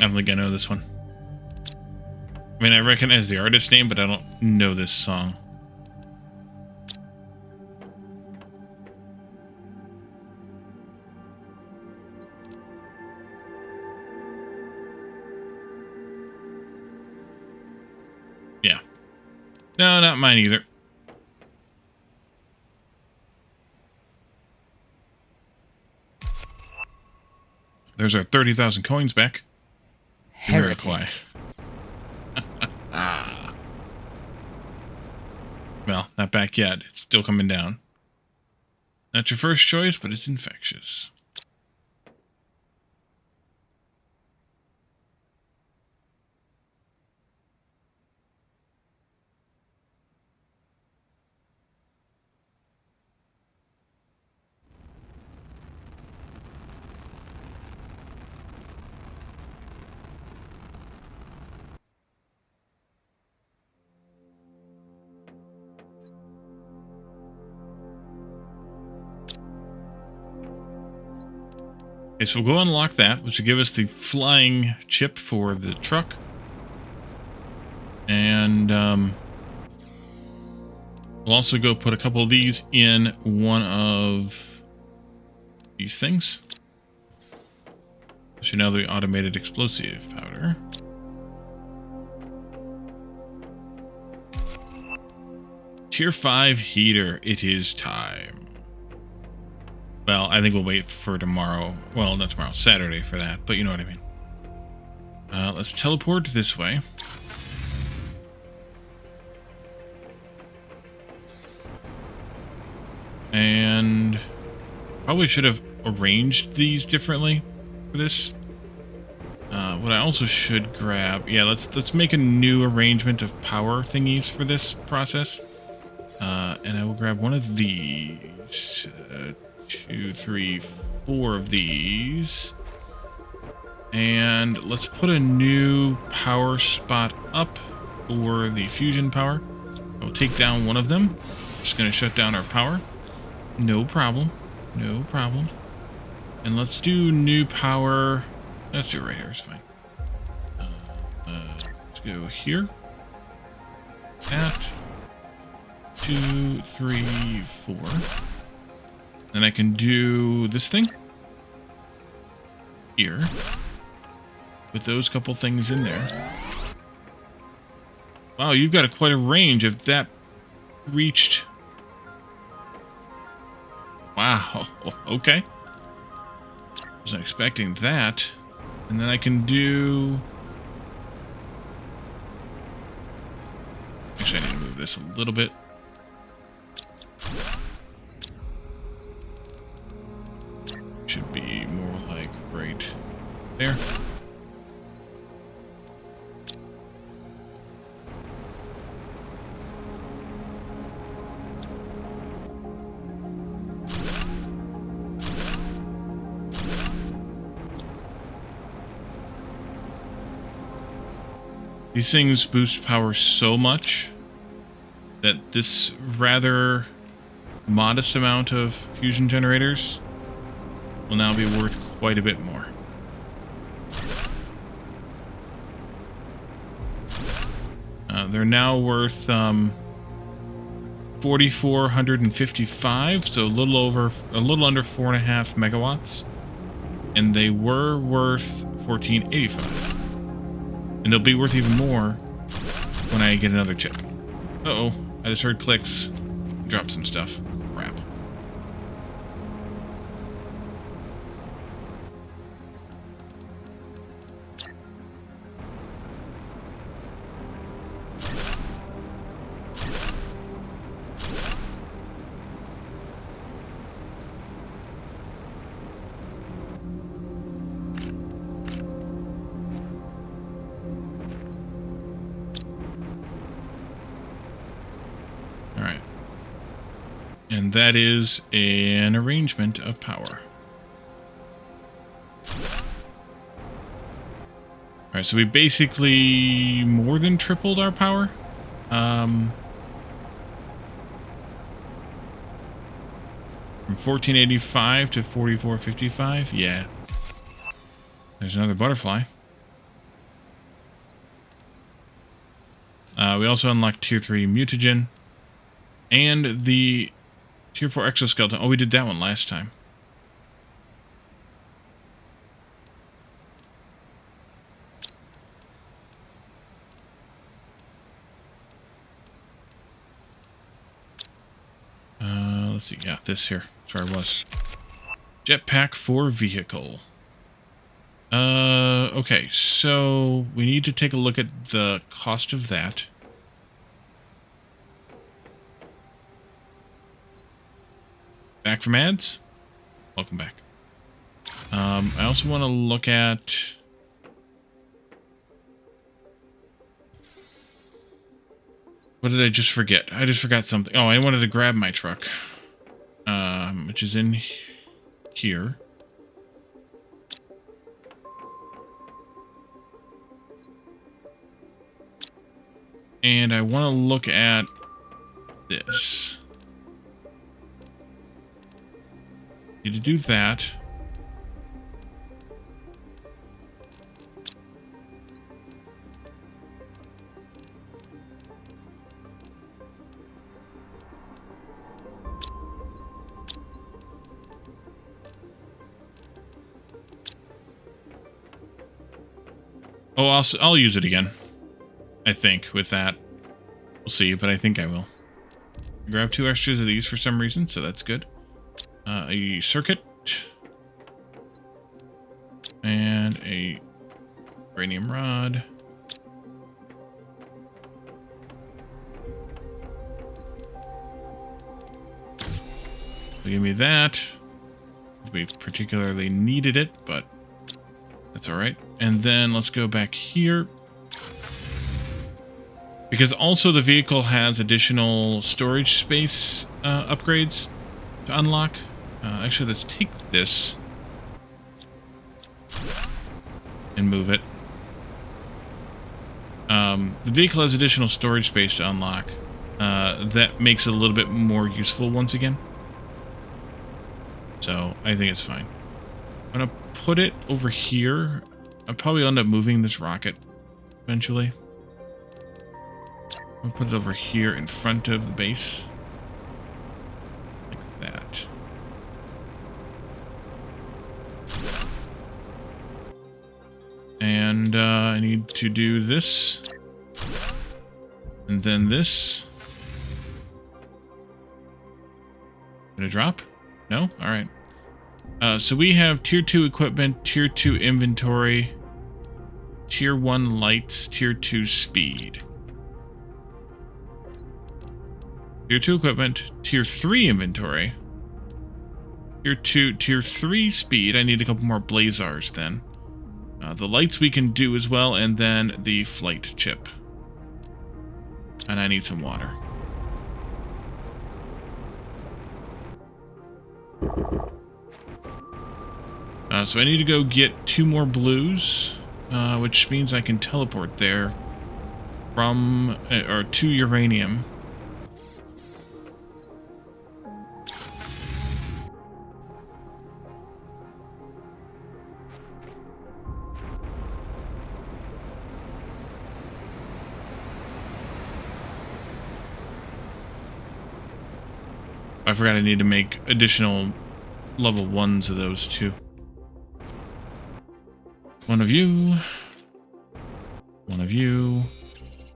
I don't think I know this one. I mean, I recognize the artist name, but I don't know this song. Yeah. No, not mine either. There's our 30,000 coins back. Heretic. Ah. Well, not back yet. It's still coming down. Not your first choice, but it's infectious. Okay, so we'll go unlock that, which will give us the flying chip for the truck. And we'll also go put a couple of these in one of these things. So now the automated explosive powder. Tier 5 heater, it is time. Well, I think we'll wait for tomorrow. Well, not tomorrow, Saturday for that, but you know what I mean. Let's teleport this way. And probably should have arranged these differently for this. What I also should grab, yeah, let's make a new arrangement of power thingies for this process. And I will grab one of these. 2, 3, 4 of these. And let's put a new power spot up for the fusion power. I'll take down one of them. Just going to shut down our power. No problem. No problem. And let's do new power. Let's do it right here. It's fine. Let's go here. That. 2, 3, 4. Then I can do this thing. Here. With those couple things in there. Wow, you've got quite a range. If that reached... Wow, okay. Wasn't expecting that. And then I can do... Actually, I need to move this a little bit. Should be more like right there. These things boost power so much that this rather modest amount of fusion generators will now be worth quite a bit more. They're now worth 4,455, so a little under 4.5 megawatts, and they were worth 1485, and they'll be worth even more when I get another chip. Uh-oh, I just heard clicks. Drop some stuff. Crap. And that is an arrangement of power. Alright, so we basically more than tripled our power. From 1485 to 4455. Yeah. There's another butterfly. We also unlocked Tier 3 mutagen. And the Tier 4 exoskeleton. Oh, we did that one last time. Let's see. Yeah, this here. That's where I was. Jetpack for vehicle. Okay, so we need to take a look at the cost of that. Back from ads? Welcome back. I also want to look at... What did I just forget? I just forgot something. Oh, I wanted to grab my truck. Which is in here. And I want to look at this. Need to do that. Oh, I'll use it again. I think with that. We'll see, but I think I will. Grab 2 extras of these for some reason, so that's good. A circuit. And a uranium rod. So give me that. We particularly needed it, but that's alright. And then let's go back here. Because also the vehicle has additional storage space upgrades to unlock. Actually, let's take this and move it. The vehicle has additional storage space to unlock. That makes it a little bit more useful once again. So I think it's fine. I'm going to put it over here. I'll probably end up moving this rocket eventually. I'll put it over here in front of the base. Like that. And I need to do this. And then this. Gonna drop? No? Alright. So we have Tier 2 equipment, Tier 2 inventory, Tier 1 lights, Tier 2 speed. Tier 2 equipment, Tier 3 inventory, Tier 3 speed. I need a couple more blazars then. The lights we can do as well, and then the flight chip. And I need some water. So I need to go get 2 more blues, which means I can teleport there from, or to uranium. I forgot I need to make additional level 1s of those too. One of you. One of you.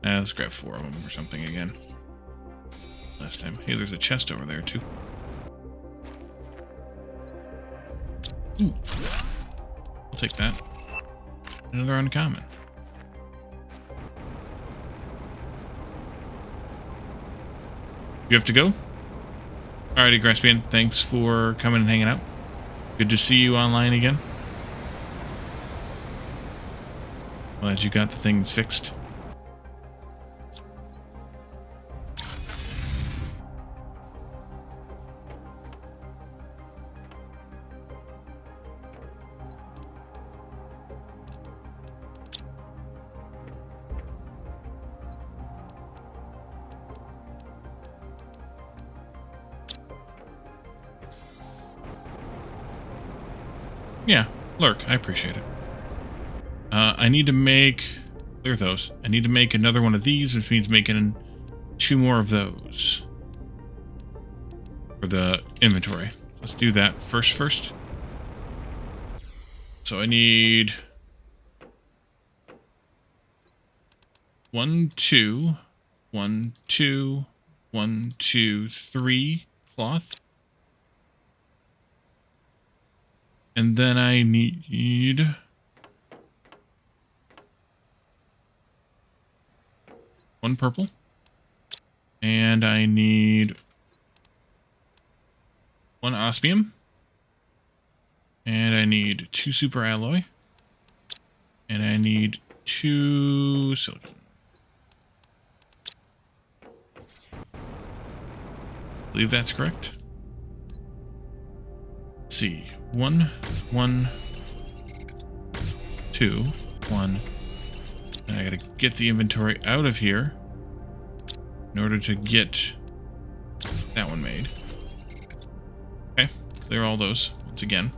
Let's grab 4 of them or something again. Last time. Hey, there's a chest over there too. Ooh. I'll take that. Another uncommon. You have to go? Alrighty, Graspian. Thanks for coming and hanging out. Good to see you online again. Glad you got the things fixed. Yeah, lurk. I appreciate it. I need to make clear those. I need to make another one of these, which means making 2 more of those for the inventory. Let's do that first. So I need 1, 2, 1, 2, 1, 2, 3 cloth. And then I need 1 purple. And I need 1 osmium. And I need 2 super alloy. And I need 2 silicon. I believe that's correct. Let's see. 1, 1, 2, 1. And I gotta get the inventory out of here in order to get that one made. Okay, clear all those once again.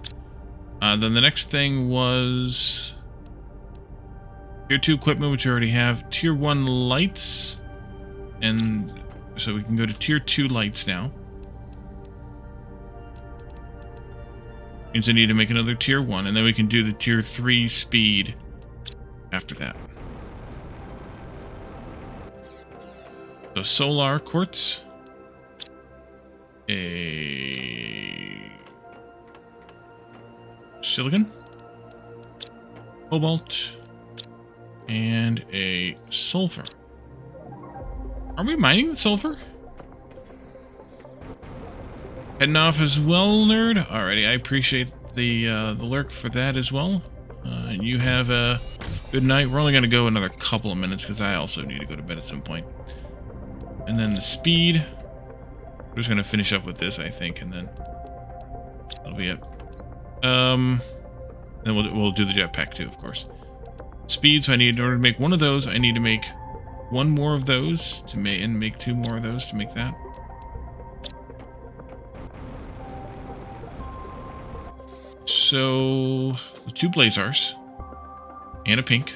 Then the next thing was Tier 2 equipment, which we already have. Tier 1 lights. And so we can go to Tier 2 lights now. Means I need to make another Tier 1, and then we can do the Tier 3 speed after that. So solar quartz. A silicon. Cobalt. And a sulfur. Are we mining the sulfur? Heading off as well, nerd. Alrighty, I appreciate the lurk for that as well. And you have a good night. We're only going to go another couple of minutes because I also need to go to bed at some point. And then the speed. We're just going to finish up with this, I think, and then that'll be it. Then we'll do the jetpack too, of course. Speed, so I need, in order to make one of those, I need to make 1 more of those to make 2 more of those to make that. So, 2 blazars and a pink.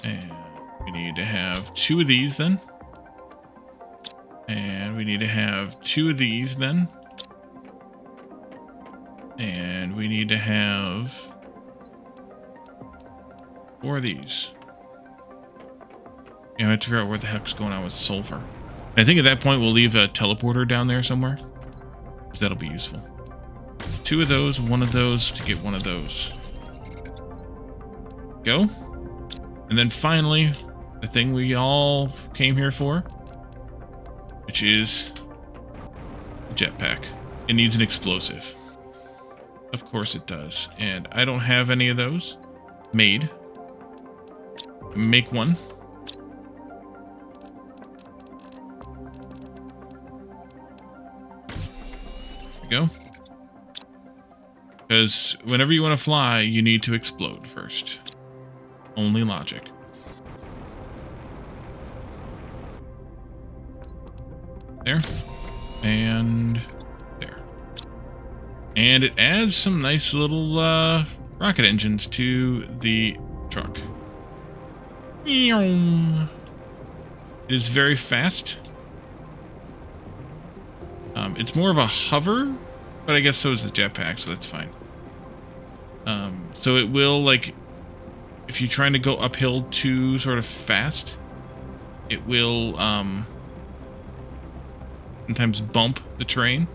And we need to have 2 of these then. And we need to have 2 of these then. And we need to have 4 of these. Yeah, I have to figure out where the heck's going on with sulfur. And I think at that point we'll leave a teleporter down there somewhere, because that'll be useful. 2 of those, 1 of those to get 1 of those. Go. And then finally, the thing we all came here for, which is a jetpack. It needs an explosive. Of course it does. And I don't have any of those made. Make 1. There we go. Because whenever you want to fly, you need to explode first. Only logic. There. And there. And it adds some nice little rocket engines to the truck. It is very fast. It's more of a hover, but I guess so is the jetpack, so that's fine. So it will, like, if you're trying to go uphill too sort of fast, it will sometimes bump the terrain,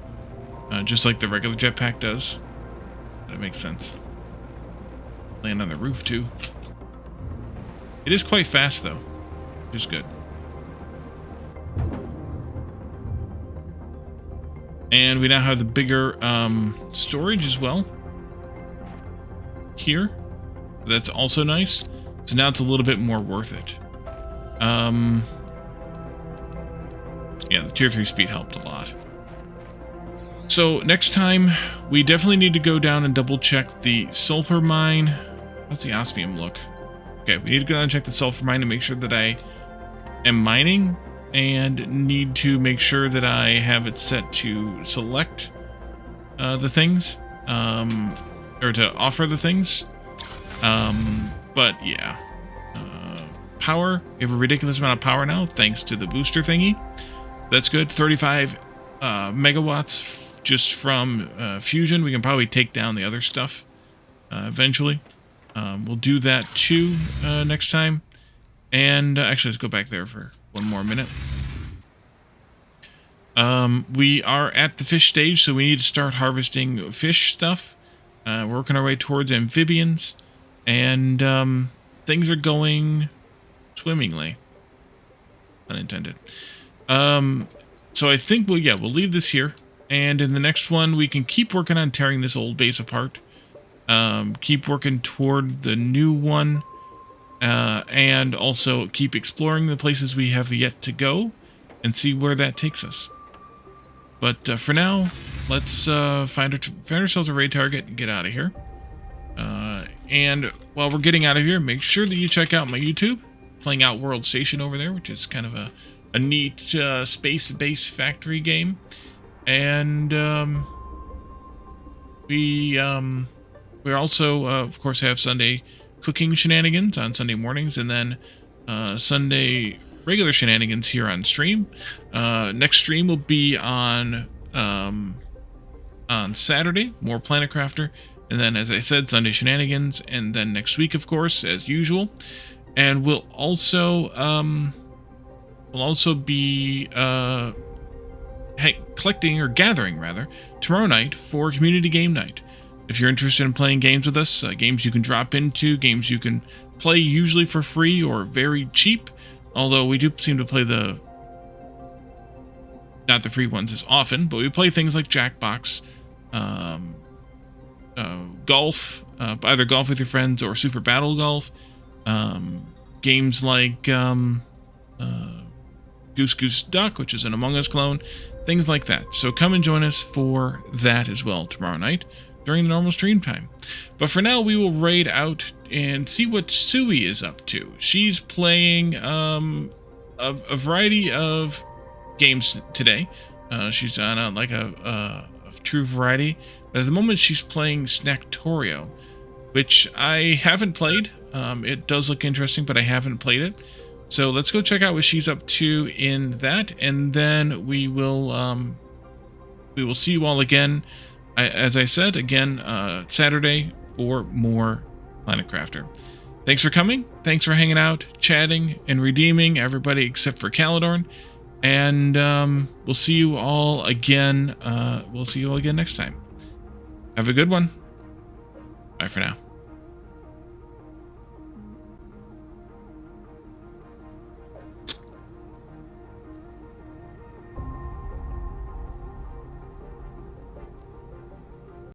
just like the regular jetpack does. That makes sense. Land on the roof too. It is quite fast though, which is good. And we now have the bigger storage as well here. That's also nice. So now it's a little bit more worth it. Yeah, the tier 3 speed helped a lot. So next time, we definitely need to go down and double check the sulfur mine. How's the osmium look? Okay, we need to go down and check the sulfur mine to make sure that I am mining, and need to make sure that I have it set to select the things, or to offer the things. But yeah, power. We have a ridiculous amount of power now, thanks to the booster thingy. That's good. 35 megawatts just from fusion. We can probably take down the other stuff eventually. We'll do that too next time. And actually, let's go back there for one more minute. We are at the fish stage, so we need to start harvesting fish stuff. Working our way towards amphibians. And things are going swimmingly. Unintended. So I think we'll leave this here. And in the next one, we can keep working on tearing this old base apart. Keep working toward the new one. And also keep exploring the places we have yet to go. And see where that takes us. But for now, let's find ourselves a raid target and get out of here. And while we're getting out of here, make sure that you check out my YouTube. Playing Outworld Station over there, which is kind of a neat space-based factory game. And we also, of course, have Sunday cooking shenanigans on Sunday mornings, and then Sunday regular shenanigans here on stream. Next stream will be on Saturday, more Planet Crafter, and then, as I said, Sunday shenanigans, and then next week, of course, as usual. And we'll also be collecting, or gathering rather, tomorrow night for community game night. If you're interested in playing games with us, games you can drop into, games you can play usually for free or very cheap, although we do seem to play not the free ones as often, but we play things like Jackbox, golf, either golf with your friends or Super Battle Golf, games like Goose Goose Duck, which is an Among Us clone, things like that. So come and join us for that as well tomorrow night during the normal stream time. But for now, we will raid out and see what Sui is up to. She's playing a variety of games today. She's on a true variety. But at the moment, she's playing Snacktorio, which I haven't played. It does look interesting, but I haven't played it. So let's go check out what she's up to in that, and then we will see you all again. As I said, again, Saturday for more Planet Crafter. Thanks for coming. Thanks for hanging out, chatting, and redeeming, everybody except for Calidorn. And we'll see you all again. Next time. Have a good one. Bye for now.